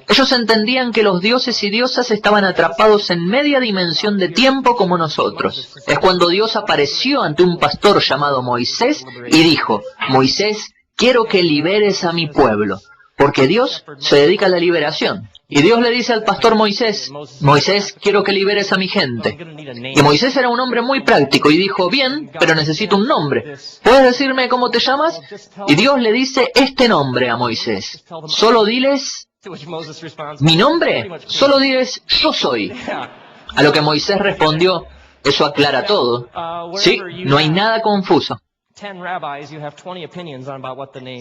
Ellos entendían que los dioses y diosas estaban atrapados en media dimensión de tiempo como nosotros. Es cuando Dios apareció ante un pastor llamado Moisés y dijo: Moisés, quiero que liberes a mi pueblo, porque Dios se dedica a la liberación. Y Dios le dice al pastor Moisés: Moisés, quiero que liberes a mi gente. Y Moisés era un hombre muy práctico y dijo: bien, pero necesito un nombre. ¿Puedes decirme cómo te llamas? Y Dios le dice este nombre a Moisés: solo diles: ¿mi nombre? Solo diles: yo soy. A lo que Moisés respondió: eso aclara todo. Sí, no hay nada confuso.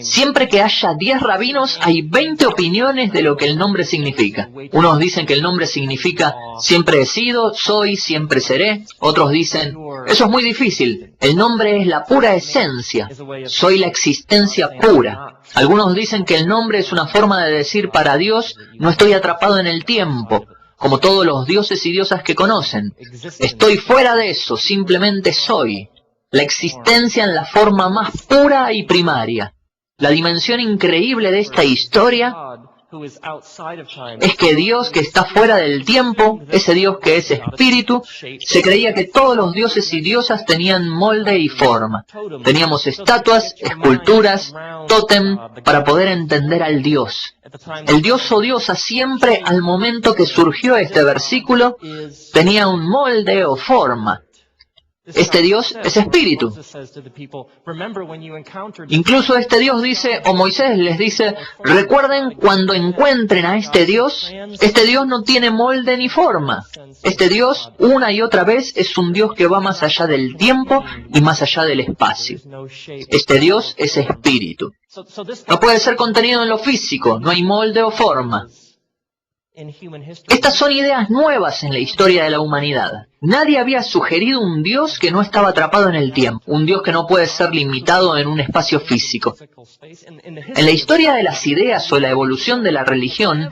Siempre que haya 10 rabinos, hay 20 opiniones de lo que el nombre significa. Unos dicen que el nombre significa siempre he sido, soy, siempre seré. Otros dicen: eso es muy difícil. El nombre es la pura esencia. Soy la existencia pura. Algunos dicen que el nombre es una forma de decir para Dios: no estoy atrapado en el tiempo, como todos los dioses y diosas que conocen. Estoy fuera de eso, simplemente soy. La existencia en la forma más pura y primaria. La dimensión increíble de esta historia es que Dios, que está fuera del tiempo, ese Dios que es espíritu, se creía que todos los dioses y diosas tenían molde y forma. Teníamos estatuas, esculturas, tótem, para poder entender al Dios. El Dios o diosa siempre, al momento que surgió este versículo, tenía un molde o forma. Este Dios es espíritu. Incluso este Dios dice, o Moisés les dice: recuerden cuando encuentren a este Dios no tiene molde ni forma. Este Dios, una y otra vez, es un Dios que va más allá del tiempo y más allá del espacio. Este Dios es espíritu. No puede ser contenido en lo físico, no hay molde o forma. Estas son ideas nuevas en la historia de la humanidad. Nadie había sugerido un Dios que no estaba atrapado en el tiempo, un Dios que no puede ser limitado en un espacio físico. En la historia de las ideas o la evolución de la religión,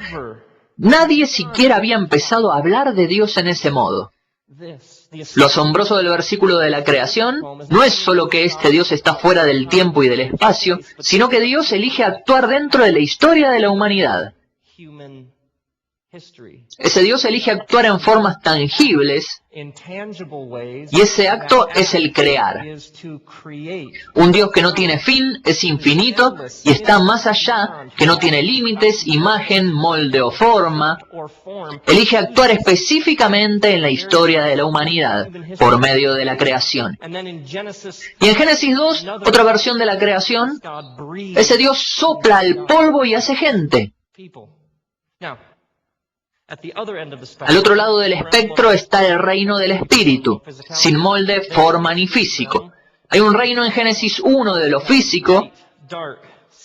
nadie siquiera había empezado a hablar de Dios en ese modo. Lo asombroso del versículo de la creación no es solo que este Dios está fuera del tiempo y del espacio, sino que Dios elige actuar dentro de la historia de la humanidad. Ese Dios elige actuar en formas tangibles, y ese acto es el crear. Un Dios que no tiene fin, es infinito, y está más allá, que no tiene límites, imagen, molde o forma. Elige actuar específicamente en la historia de la humanidad, por medio de la creación. Y en Génesis 2, otra versión de la creación, ese Dios sopla al polvo y hace gente. Al otro lado del espectro está el reino del espíritu, sin molde, forma ni físico. Hay un reino en Génesis 1 de lo físico: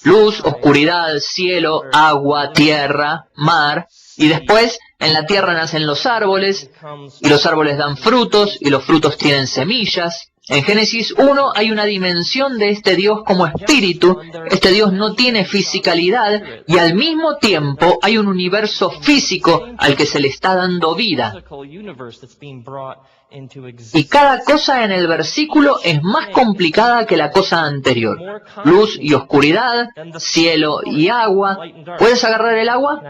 luz, oscuridad, cielo, agua, tierra, mar. Y después, en la tierra nacen los árboles, y los árboles dan frutos, y los frutos tienen semillas. En Génesis 1 hay una dimensión de este Dios como espíritu. Este Dios no tiene fisicalidad, y al mismo tiempo hay un universo físico al que se le está dando vida. Y cada cosa en el versículo es más complicada que la cosa anterior. Luz y oscuridad, cielo y agua. ¿Puedes agarrar el agua?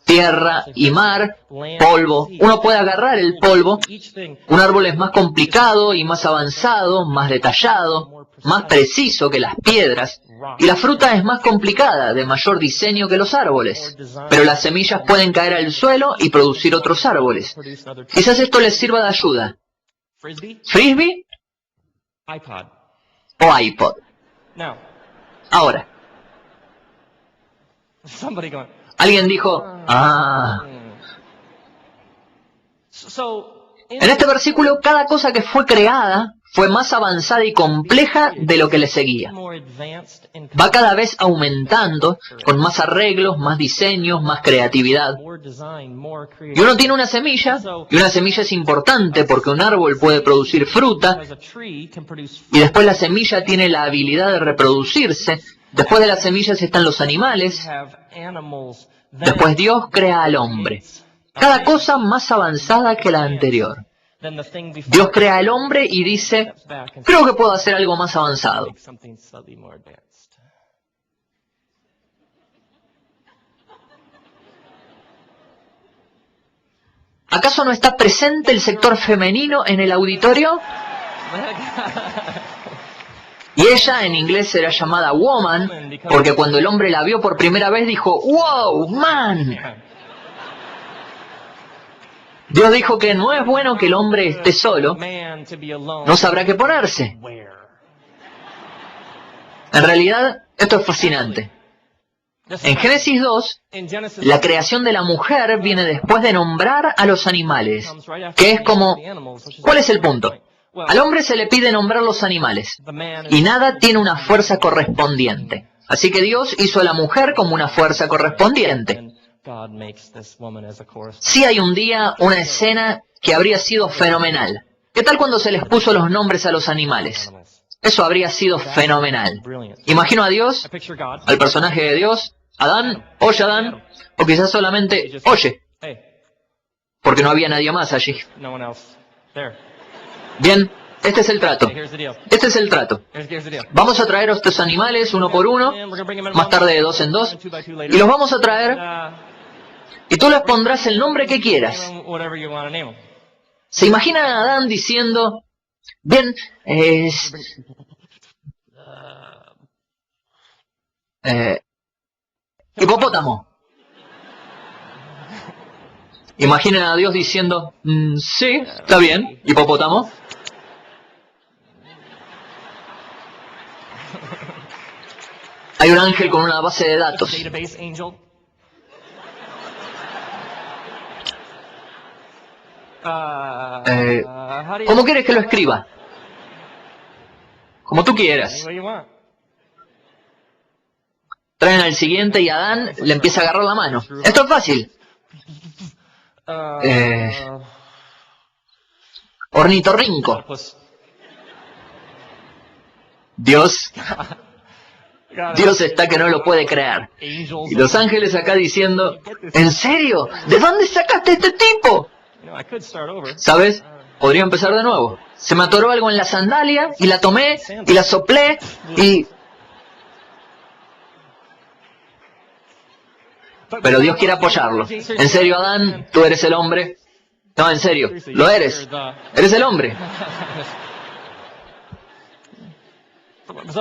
Tierra y mar, polvo. Uno puede agarrar el polvo. Un árbol es más complicado y más avanzado, más detallado, más preciso que las piedras. Y la fruta es más complicada, de mayor diseño que los árboles. Pero las semillas pueden caer al suelo y producir otros árboles. Quizás esto les sirva de ayuda. ¿Frisbee? ¿O iPod? Ahora. Alguien dijo: En este versículo, cada cosa que fue creada fue más avanzada y compleja de lo que le seguía. Va cada vez aumentando, con más arreglos, más diseños, más creatividad. Y uno tiene una semilla, y una semilla es importante porque un árbol puede producir fruta, y después la semilla tiene la habilidad de reproducirse. Después de las semillas están los animales. Después Dios crea al hombre. Cada cosa más avanzada que la anterior. Dios crea al hombre y dice, creo que puedo hacer algo más avanzado. ¿Acaso no está presente el sector femenino en el auditorio? Y ella en inglés será llamada woman, porque cuando el hombre la vio por primera vez dijo, wow, man. Dios dijo que no es bueno que el hombre esté solo, no sabrá qué ponerse. En realidad, esto es fascinante. En Génesis 2, la creación de la mujer viene después de nombrar a los animales, que es como, ¿cuál es el punto? Al hombre se le pide nombrar los animales, y nada tiene una fuerza correspondiente. Así que Dios hizo a la mujer como una fuerza correspondiente. Sí hay un día, una escena que habría sido fenomenal. ¿Qué tal cuando se les puso los nombres a los animales? Eso habría sido fenomenal. Imagino a Dios, al personaje de Dios, Adán, oye Adán, o quizás solamente oye, porque no había nadie más allí. Bien, este es el trato. Este es el trato. Vamos a traer a estos animales uno por uno, más tarde de dos en dos, y los vamos a traer, y tú les pondrás el nombre que quieras. ¿Se imaginan a Adán diciendo, bien, hipopótamo? Imaginen a Dios diciendo, sí, está bien, hipopótamo. Hay un ángel con una base de datos. ¿Cómo quieres que lo escriba? Como tú quieras. Traen al siguiente y Adán le empieza a agarrar la mano. Esto es fácil. Ornitorrinco. Dios está que no lo puede creer. Y los ángeles acá diciendo, ¿en serio? ¿De dónde sacaste este tipo? ¿Sabes? Podría empezar de nuevo. Se me atoró algo en la sandalia y la tomé y la soplé y... Pero Dios quiere apoyarlo. ¿En serio, Adán? ¿Tú eres el hombre? No, en serio. Lo eres. Eres el hombre.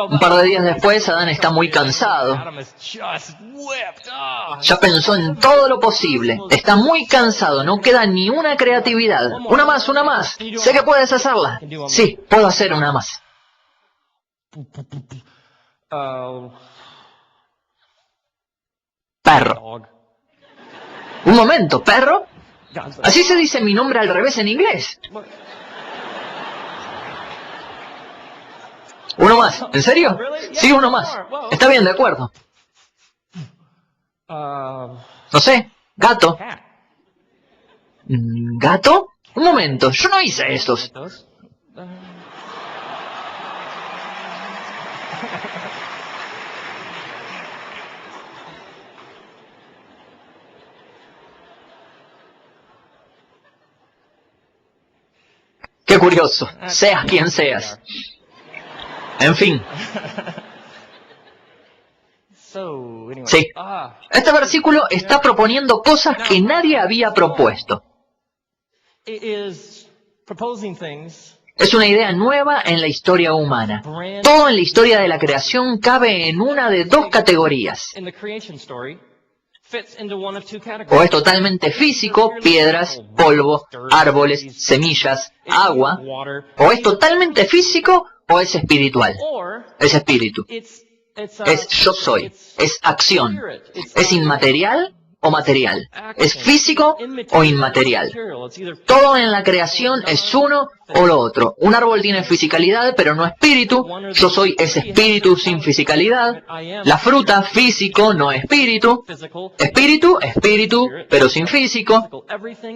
Un par de días después, Adán está muy cansado. Ya pensó en todo lo posible. Está muy cansado. No queda ni una creatividad. Una más, una más. Sé que puedes hacerla. Sí, puedo hacer una más. Perro. Un momento, ¿perro? Así se dice mi nombre al revés en inglés. Uno más. ¿En serio? Sí, uno más. Está bien, de acuerdo. No sé. Gato. ¿Gato? Un momento. Yo no hice estos. Qué curioso. Seas quien seas. En fin. Sí. Este versículo está proponiendo cosas que nadie había propuesto. Es una idea nueva en la historia humana. Todo en la historia de la creación cabe en una de dos categorías. O es totalmente físico, piedras, polvo, árboles, semillas, agua. O es totalmente físico o es espiritual. Es espíritu. Es yo soy. Es acción. Es inmaterial o material. Es físico o inmaterial. Todo en la creación es uno o lo otro. Un árbol tiene fisicalidad, pero no espíritu. Yo soy ese espíritu sin fisicalidad. La fruta, físico, no espíritu. Espíritu, espíritu, pero sin físico.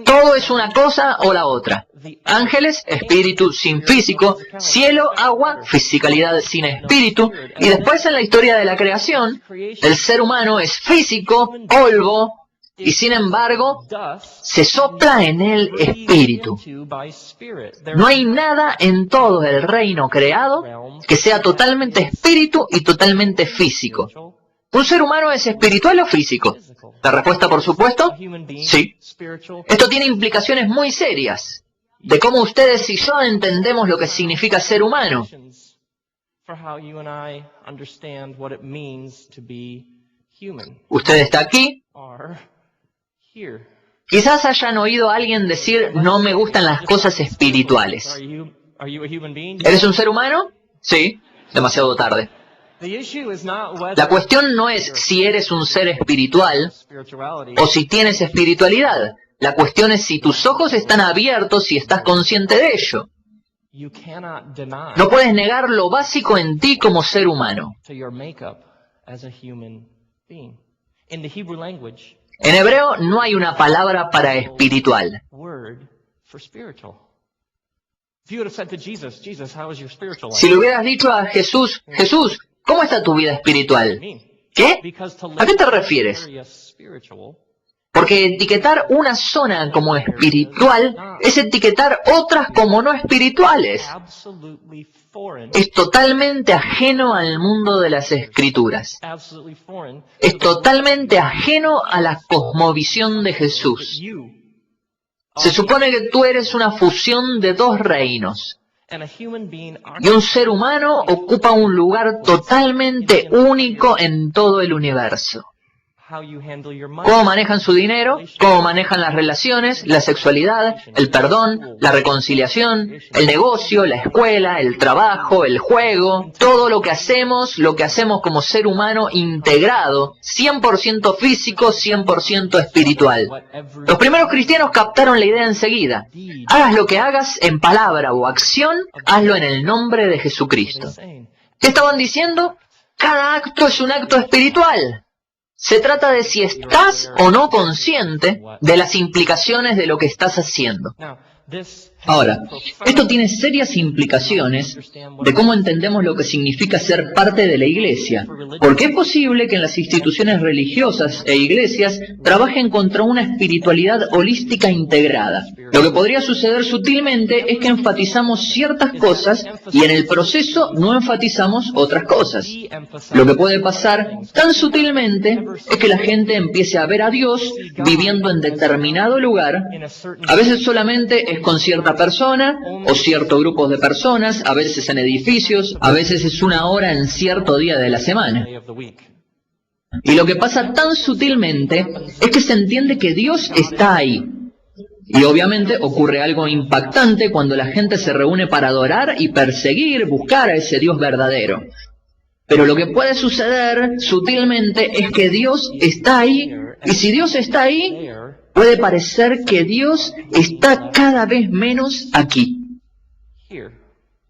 Todo es una cosa o la otra. Ángeles, espíritu sin físico. Cielo, agua, fisicalidad sin espíritu. Y después en la historia de la creación, el ser humano es físico, polvo, y sin embargo, se sopla en él espíritu. No hay nada en todo el reino creado que sea totalmente espíritu y totalmente físico. ¿Un ser humano es espiritual o físico? La respuesta, por supuesto, sí. Esto tiene implicaciones muy serias de cómo ustedes y yo entendemos lo que significa ser humano. Usted está aquí. Quizás hayan oído a alguien decir, no me gustan las cosas espirituales. ¿Eres un ser humano? Sí, demasiado tarde. La cuestión no es si eres un ser espiritual o si tienes espiritualidad. La cuestión es si tus ojos están abiertos y estás consciente de ello. No puedes negar lo básico en ti como ser humano. En hebreo no hay una palabra para espiritual. Si le hubieras dicho a Jesús, Jesús, ¿cómo está tu vida espiritual? ¿Qué? ¿A qué te refieres? Porque etiquetar una zona como espiritual es etiquetar otras como no espirituales. Es totalmente ajeno al mundo de las Escrituras. Es totalmente ajeno a la cosmovisión de Jesús. Se supone que tú eres una fusión de dos reinos. Y un ser humano ocupa un lugar totalmente único en todo el universo. Cómo manejan su dinero, cómo manejan las relaciones, la sexualidad, el perdón, la reconciliación, el negocio, la escuela, el trabajo, el juego, todo lo que hacemos como ser humano integrado, 100% físico, 100% espiritual. Los primeros cristianos captaron la idea enseguida. Hagas lo que hagas en palabra o acción, hazlo en el nombre de Jesucristo. ¿Qué estaban diciendo? Cada acto es un acto espiritual. Se trata de si estás o no consciente de las implicaciones de lo que estás haciendo. Ahora, esto tiene serias implicaciones de cómo entendemos lo que significa ser parte de la Iglesia, porque es posible que en las instituciones religiosas e iglesias trabajen contra una espiritualidad holística integrada. Lo que podría suceder sutilmente es que enfatizamos ciertas cosas y en el proceso no enfatizamos otras cosas. Lo que puede pasar tan sutilmente es que la gente empiece a ver a Dios viviendo en determinado lugar, a veces solamente es con cierta persona o ciertos grupos de personas, a veces en edificios, a veces es una hora en cierto día de la semana. Y lo que pasa tan sutilmente es que se entiende que Dios está ahí. Y obviamente ocurre algo impactante cuando la gente se reúne para adorar y perseguir, buscar a ese Dios verdadero. Pero lo que puede suceder sutilmente es que Dios está ahí, y si Dios está ahí, puede parecer que Dios está cada vez menos aquí.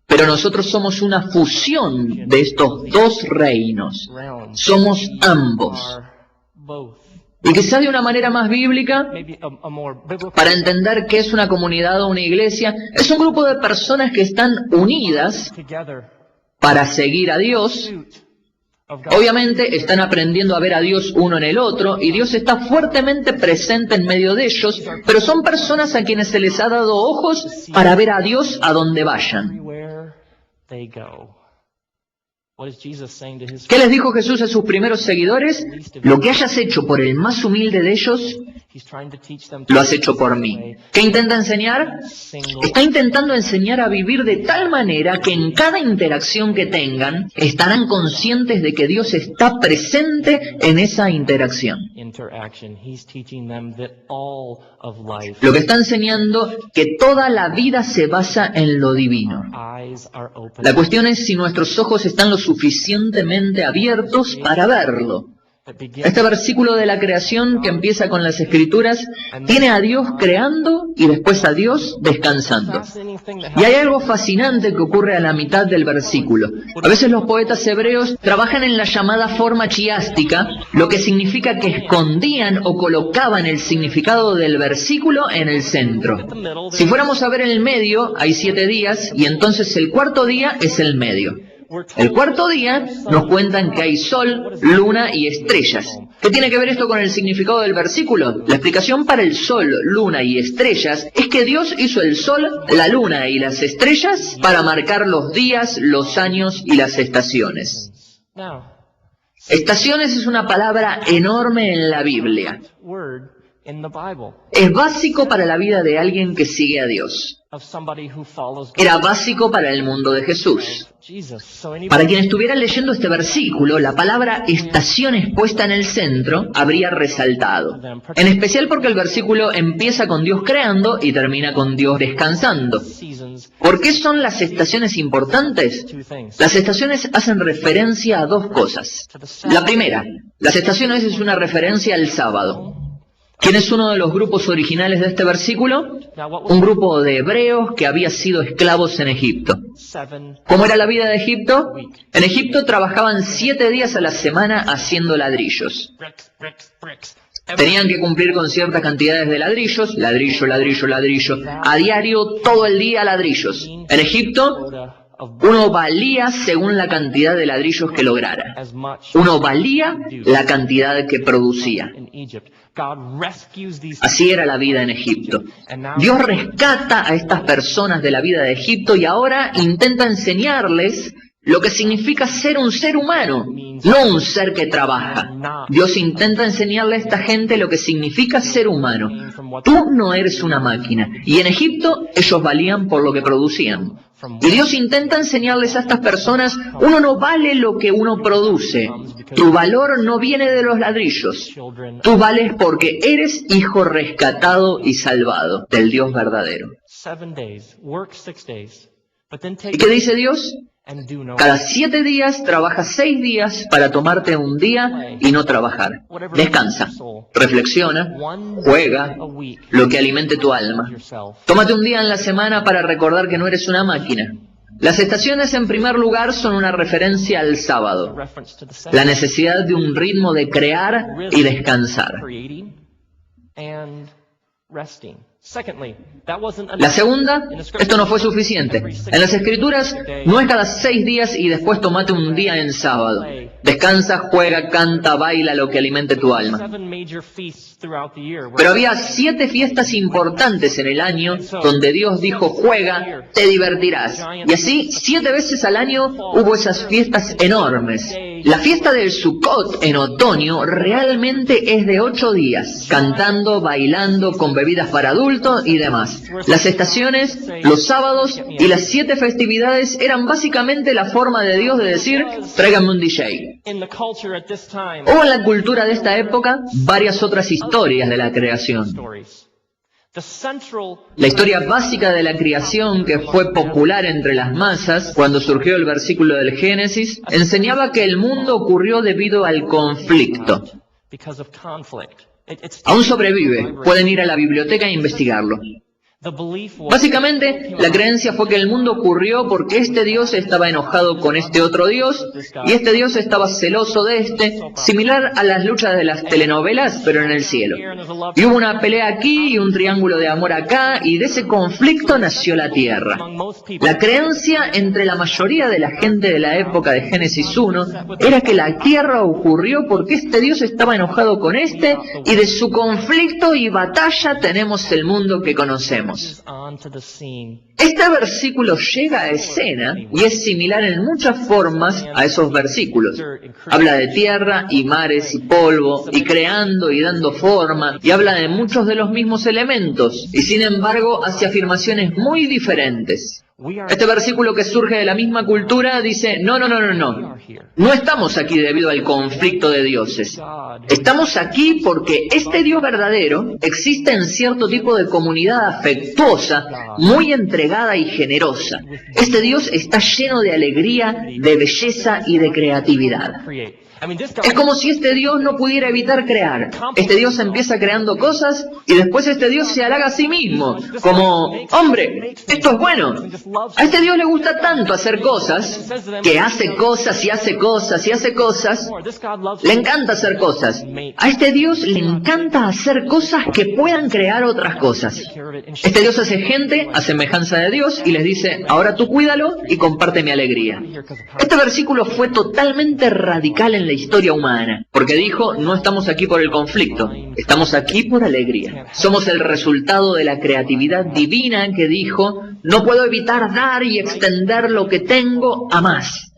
Pero nosotros somos una fusión de estos dos reinos. Somos ambos. Y quizás de una manera más bíblica, para entender qué es una comunidad o una iglesia, es un grupo de personas que están unidas para seguir a Dios. Obviamente están aprendiendo a ver a Dios uno en el otro, y Dios está fuertemente presente en medio de ellos, pero son personas a quienes se les ha dado ojos para ver a Dios a donde vayan. ¿Qué les dijo Jesús a sus primeros seguidores? Lo que hayas hecho por el más humilde de ellos, lo has hecho por mí. ¿Qué intenta enseñar? Está intentando enseñar a vivir de tal manera que en cada interacción que tengan, estarán conscientes de que Dios está presente en esa interacción. Lo que está enseñando que toda la vida se basa en lo divino. La cuestión es si nuestros ojos están lo suficientemente abiertos para verlo. Este versículo de la creación que empieza con las Escrituras tiene a Dios creando y después a Dios descansando. Y hay algo fascinante que ocurre a la mitad del versículo. A veces los poetas hebreos trabajan en la llamada forma chiástica, lo que significa que escondían o colocaban el significado del versículo en el centro. Si fuéramos a ver en el medio, hay 7 días y entonces el cuarto día es el medio. El cuarto día nos cuentan que hay sol, luna y estrellas. ¿Qué tiene que ver esto con el significado del versículo? La explicación para el sol, luna y estrellas es que Dios hizo el sol, la luna y las estrellas para marcar los días, los años y las estaciones. Estaciones es una palabra enorme en la Biblia. Es básico para la vida de alguien que sigue a Dios. Era básico para el mundo de Jesús. Para quien estuviera leyendo este versículo, la palabra estaciones puesta en el centro habría resaltado. En especial porque el versículo empieza con Dios creando y termina con Dios descansando. ¿Por qué son las estaciones importantes? Las estaciones hacen referencia a 2 cosas. La primera, las estaciones es una referencia al sábado. ¿Quién es uno de los grupos originales de este versículo? Un grupo de hebreos que había sido esclavos en Egipto. ¿Cómo era la vida de Egipto? En Egipto trabajaban 7 días a la semana haciendo ladrillos. Tenían que cumplir con ciertas cantidades de ladrillos, ladrillo, ladrillo, ladrillo, a diario, todo el día ladrillos. En Egipto, uno valía según la cantidad de ladrillos que lograra. Uno valía la cantidad que producía. Así era la vida en Egipto. Dios rescata a estas personas de la vida de Egipto y ahora intenta enseñarles lo que significa ser un ser humano, no un ser que trabaja. Dios intenta enseñarle a esta gente lo que significa ser humano. Tú no eres una máquina. Y en Egipto ellos valían por lo que producían. Y Dios intenta enseñarles a estas personas, uno no vale lo que uno produce. Tu valor no viene de los ladrillos. Tú vales porque eres hijo rescatado y salvado del Dios verdadero. ¿Y qué dice Dios? Cada 7 días trabajas 6 días para tomarte un día y no trabajar. Descansa, reflexiona, juega, lo que alimente tu alma. Tómate un día en la semana para recordar que no eres una máquina. Las estaciones, en primer lugar, son una referencia al sábado, la necesidad de un ritmo de crear y descansar. La segunda, esto no fue suficiente. En las Escrituras no es cada 6 días y después tomate un día en sábado. Descansa, juega, canta, baila, lo que alimente tu alma. Pero había 7 fiestas importantes en el año donde Dios dijo, juega, te divertirás. Y así, 7 veces al año hubo esas fiestas enormes. La fiesta del Sukkot en otoño realmente es de 8 días, cantando, bailando, con bebidas para adultos y demás. Las estaciones, los sábados y las 7 festividades eran básicamente la forma de Dios de decir, tráigame un DJ. Hubo en la cultura de esta época varias otras historias de la creación. La historia básica de la creación, que fue popular entre las masas cuando surgió el versículo del Génesis, enseñaba que el mundo ocurrió debido al conflicto. Aún sobrevive, pueden ir a la biblioteca e investigarlo. Básicamente, la creencia fue que el mundo ocurrió porque este Dios estaba enojado con este otro Dios, y este Dios estaba celoso de este, similar a las luchas de las telenovelas, pero en el cielo. Y hubo una pelea aquí y un triángulo de amor acá, y de ese conflicto nació la tierra. La creencia entre la mayoría de la gente de la época de Génesis 1 era que la tierra ocurrió porque este Dios estaba enojado con este, y de su conflicto y batalla tenemos el mundo que conocemos. Este versículo llega a escena y es similar en muchas formas a esos versículos. Habla de tierra y mares y polvo, y creando y dando forma, y habla de muchos de los mismos elementos, y sin embargo hace afirmaciones muy diferentes. Este versículo, que surge de la misma cultura, dice, no estamos aquí debido al conflicto de dioses. Estamos aquí porque este Dios verdadero existe en cierto tipo de comunidad afectuosa, muy entregada y generosa. Este Dios está lleno de alegría, de belleza y de creatividad. Es como si este Dios no pudiera evitar crear. Este Dios empieza creando cosas y después este Dios se halaga a sí mismo, como, hombre, esto es bueno. A este Dios le gusta tanto hacer cosas, que hace cosas y hace cosas y hace cosas. Le encanta hacer cosas. A este Dios le encanta hacer cosas que puedan crear otras cosas. Este Dios hace gente a semejanza de Dios y les dice, ahora tú cuídalo y comparte mi alegría. Este versículo fue totalmente radical en la historia humana, porque dijo, no estamos aquí por el conflicto, estamos aquí por alegría. Somos el resultado de la creatividad divina que dijo, no puedo evitar dar y extender lo que tengo a más.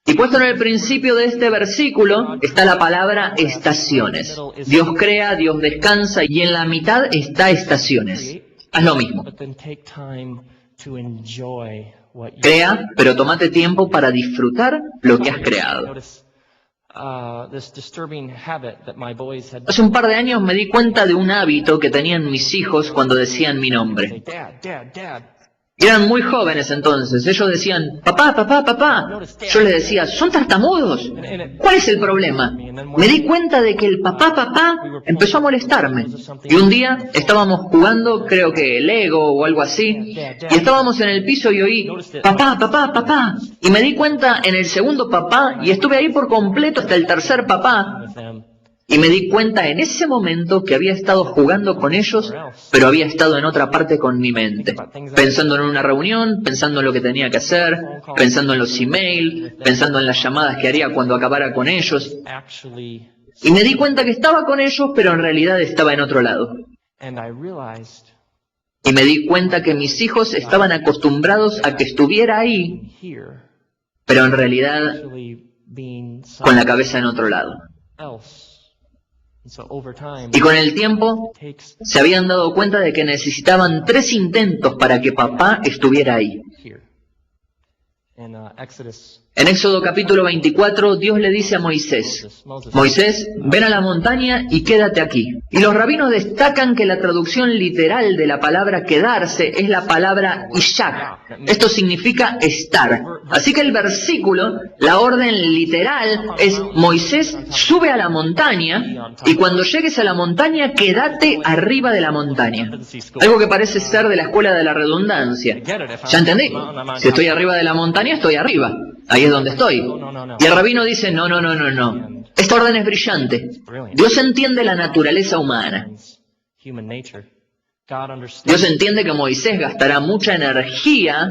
Y puesto en el principio de este versículo está la palabra estaciones. Dios crea, Dios descansa y en la mitad está estaciones. Haz lo mismo. Crea, pero tómate tiempo para disfrutar lo que has creado. Hace un par de años me di cuenta de un hábito que tenían mis hijos cuando decían mi nombre. Eran muy jóvenes entonces, ellos decían, papá, papá, papá. Yo les decía, ¿son tartamudos? ¿Cuál es el problema? Me di cuenta de que el papá, papá empezó a molestarme. Y un día estábamos jugando, creo que Lego o algo así, y estábamos en el piso y oí, papá, papá, papá. Y me di cuenta en el segundo papá, y estuve ahí por completo hasta el tercer papá. Y me di cuenta en ese momento que había estado jugando con ellos, pero había estado en otra parte con mi mente. Pensando en una reunión, pensando en lo que tenía que hacer, pensando en los emails, pensando en las llamadas que haría cuando acabara con ellos. Y me di cuenta que estaba con ellos, pero en realidad estaba en otro lado. Y me di cuenta que mis hijos estaban acostumbrados a que estuviera ahí, pero en realidad con la cabeza en otro lado. Y con el tiempo se habían dado cuenta de que necesitaban 3 intentos para que papá estuviera ahí. En Éxodo capítulo 24, Dios le dice a Moisés, Moisés, ven a la montaña y quédate aquí. Y los rabinos destacan que la traducción literal de la palabra quedarse es la palabra ishak. Esto significa estar. Así que el versículo, la orden literal es Moisés, sube a la montaña y cuando llegues a la montaña, quédate arriba de la montaña. Algo que parece ser de la escuela de la redundancia. ¿Ya entendí? Si estoy arriba de la montaña, estoy arriba. Ahí es donde estoy. Y el rabino dice, no. Esta orden es brillante. Dios entiende la naturaleza humana. Dios entiende que Moisés gastará mucha energía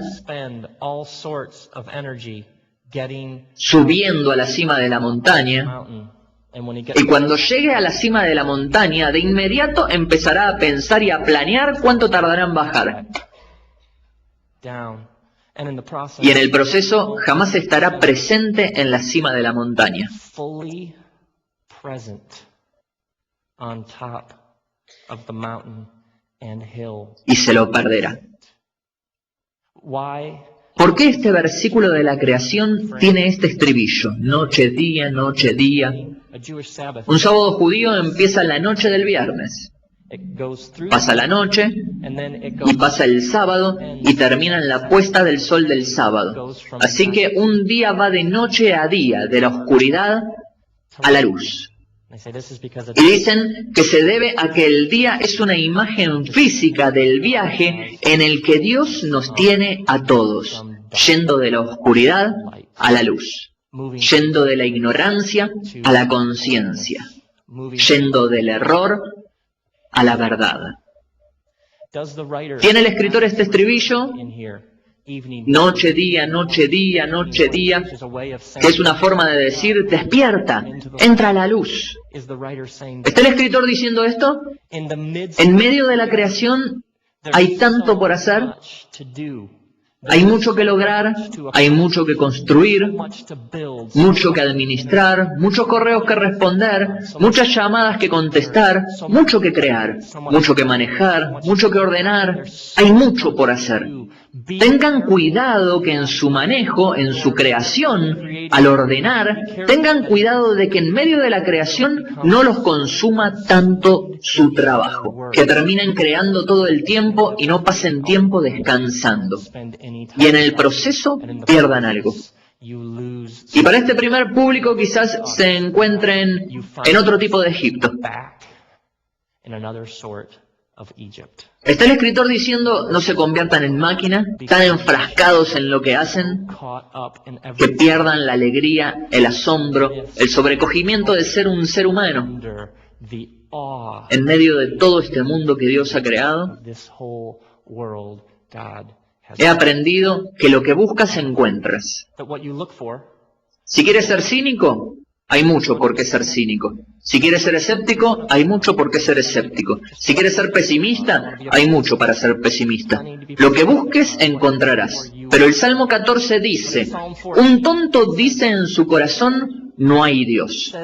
subiendo a la cima de la montaña. Y cuando llegue a la cima de la montaña, de inmediato empezará a pensar y a planear cuánto tardará en bajar. Y en el proceso jamás estará presente en la cima de la montaña. Y se lo perderá. ¿Por qué este versículo de la creación tiene este estribillo? Noche, día, noche, día. Un sábado judío empieza la noche del viernes. Pasa la noche y pasa el sábado y termina en la puesta del sol del sábado. Así que un día va de noche a día, de la oscuridad a la luz. Y dicen que se debe a que el día es una imagen física del viaje en el que Dios nos tiene a todos, yendo de la oscuridad a la luz, yendo de la ignorancia a la conciencia, yendo del error a la verdad. ¿Tiene el escritor este estribillo? Noche, día, noche, día, noche, día, que es una forma de decir, despierta, entra a la luz. ¿Está el escritor diciendo esto? En medio de la creación hay tanto por hacer. Hay mucho que lograr, hay mucho que construir, mucho que administrar, muchos correos que responder, muchas llamadas que contestar, mucho que crear, mucho que manejar, mucho que ordenar. Hay mucho por hacer. Tengan cuidado que en su manejo, en su creación, al ordenar, tengan cuidado de que en medio de la creación no los consuma tanto su trabajo, que terminen creando todo el tiempo y no pasen tiempo descansando. Y en el proceso pierdan algo. Y para este primer público quizás se encuentren en otro tipo de Egipto. Está el escritor diciendo, no se conviertan en máquina, tan enfrascados en lo que hacen, que pierdan la alegría, el asombro, el sobrecogimiento de ser un ser humano en medio de todo este mundo que Dios ha creado. He aprendido que lo que buscas encuentras. Si quieres ser cínico, hay mucho por qué ser cínico. Si quieres ser escéptico, hay mucho por qué ser escéptico. Si quieres ser pesimista, hay mucho para ser pesimista. Lo que busques, encontrarás. Pero el Salmo 14 dice, un tonto dice en su corazón, no hay Dios.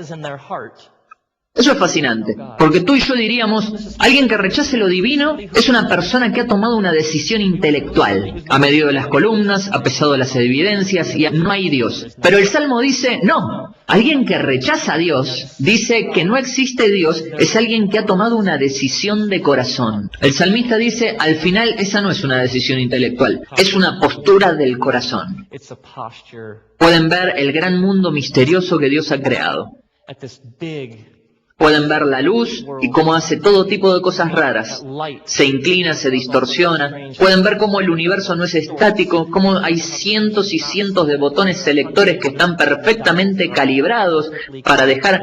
Eso es fascinante, porque tú y yo diríamos, alguien que rechace lo divino es una persona que ha tomado una decisión intelectual, ha medido las columnas, ha pesado las evidencias y no hay Dios. Pero el Salmo dice, no, alguien que rechaza a Dios, dice que no existe Dios, es alguien que ha tomado una decisión de corazón. El salmista dice, al final esa no es una decisión intelectual, es una postura del corazón. Pueden ver el gran mundo misterioso que Dios ha creado. Pueden ver la luz y cómo hace todo tipo de cosas raras. Se inclina, se distorsiona. Pueden ver cómo el universo no es estático, cómo hay cientos y cientos de botones selectores que están perfectamente calibrados para dejar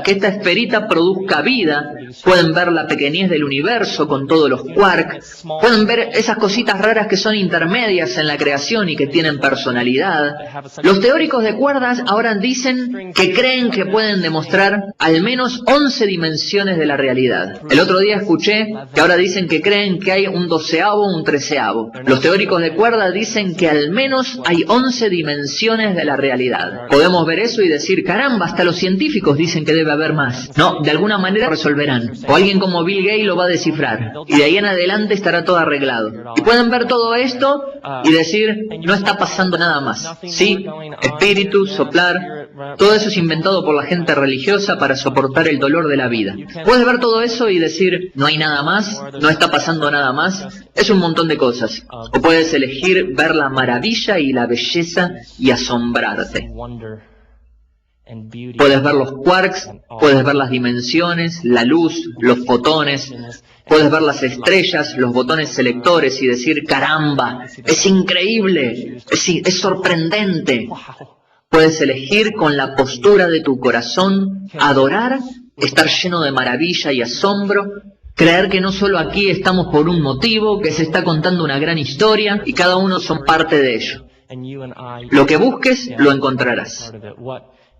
que esta esferita produzca vida. Pueden ver la pequeñez del universo con todos los quarks. Pueden ver esas cositas raras que son intermedias en la creación y que tienen personalidad. Los teóricos de cuerdas ahora dicen que creen que pueden demostrar al menos 11 dimensiones de la realidad. El otro día escuché que ahora dicen que creen que hay un 12avo, un 13avo. Los teóricos de cuerda dicen que al menos hay 11 dimensiones de la realidad. Podemos ver eso y decir, caramba, hasta los científicos dicen que debe haber más. No, de alguna manera resolverán. O alguien como Bill Gates lo va a descifrar. Y de ahí en adelante estará todo arreglado. Y pueden ver todo esto y decir, no está pasando nada más. Sí, espíritu, soplar, todo eso es inventado por la gente religiosa para soportar el dolor de la vida. Puedes ver todo eso y decir, no hay nada más, no está pasando nada más. Es un montón de cosas. O puedes elegir ver la maravilla y la belleza y asombrarte. Puedes ver los quarks, puedes ver las dimensiones, la luz, los fotones, puedes ver las estrellas, los botones selectores y decir, caramba, es increíble, es sorprendente. Puedes elegir con la postura de tu corazón, adorar, estar lleno de maravilla y asombro, creer que no solo aquí estamos por un motivo, que se está contando una gran historia y cada uno son parte de ello. Lo que busques, lo encontrarás.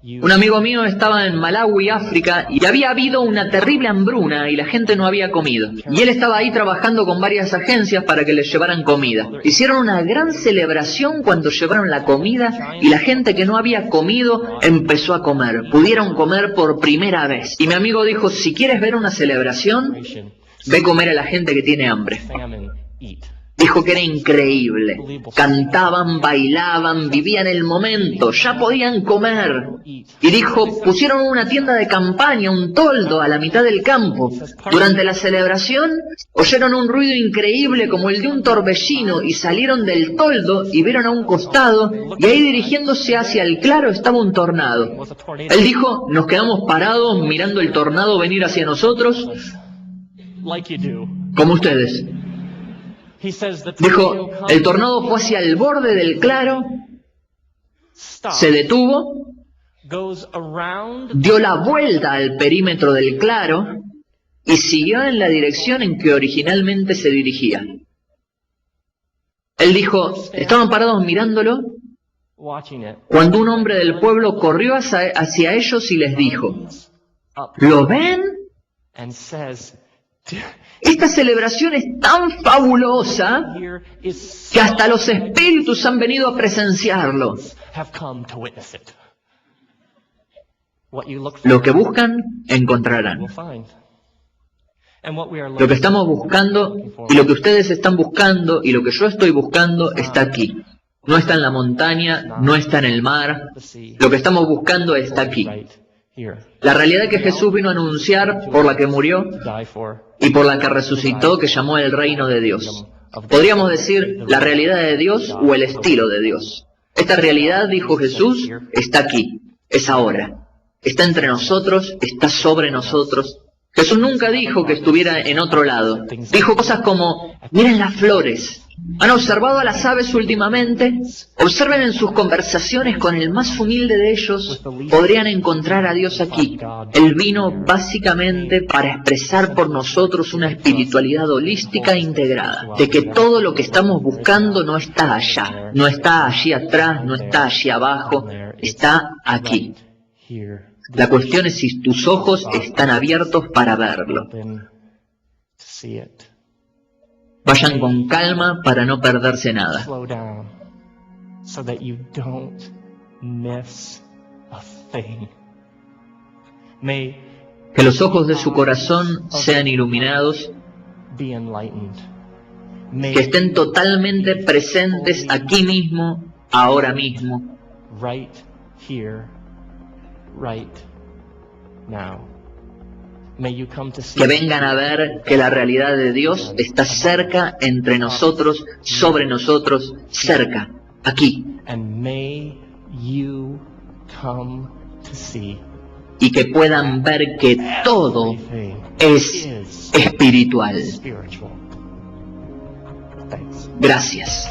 Un amigo mío estaba en Malawi, África, y había habido una terrible hambruna y la gente no había comido. Y él estaba ahí trabajando con varias agencias para que les llevaran comida. Hicieron una gran celebración cuando llevaron la comida y la gente que no había comido empezó a comer. Pudieron comer por primera vez. Y mi amigo dijo, si quieres ver una celebración, ve a comer a la gente que tiene hambre. Dijo que era increíble. Cantaban, bailaban, vivían el momento, ya podían comer. Y dijo, pusieron una tienda de campaña, un toldo a la mitad del campo. Durante la celebración oyeron un ruido increíble como el de un torbellino y salieron del toldo y vieron a un costado y ahí dirigiéndose hacia el claro estaba un tornado. Él dijo, nos quedamos parados mirando el tornado venir hacia nosotros, como ustedes. Dijo, el tornado fue hacia el borde del claro, se detuvo, dio la vuelta al perímetro del claro y siguió en la dirección en que originalmente se dirigía. Él dijo, estaban parados mirándolo, cuando un hombre del pueblo corrió hacia ellos y les dijo, ¿lo ven? Esta celebración es tan fabulosa que hasta los espíritus han venido a presenciarlo. Lo que buscan, encontrarán. Lo que estamos buscando y lo que ustedes están buscando y lo que yo estoy buscando está aquí. No está en la montaña, no está en el mar. Lo que estamos buscando está aquí. La realidad que Jesús vino a anunciar, por la que murió y por la que resucitó, que llamó el reino de Dios. Podríamos decir la realidad de Dios o el estilo de Dios. Esta realidad, dijo Jesús, está aquí, es ahora. Está entre nosotros, está sobre nosotros. Jesús nunca dijo que estuviera en otro lado. Dijo cosas como, miren las flores. ¿Han observado a las aves últimamente? Observen en sus conversaciones con el más humilde de ellos. Podrían encontrar a Dios aquí. Él vino básicamente para expresar por nosotros una espiritualidad holística e integrada. De que todo lo que estamos buscando no está allá. No está allí atrás, no está allí abajo. Está aquí. La cuestión es si tus ojos están abiertos para verlo. Vayan con calma para no perderse nada. Que los ojos de su corazón sean iluminados, que estén totalmente presentes aquí mismo, ahora mismo. Que vengan a ver que la realidad de Dios está cerca, entre nosotros, sobre nosotros, cerca, aquí. Y que puedan ver que todo es espiritual. Gracias.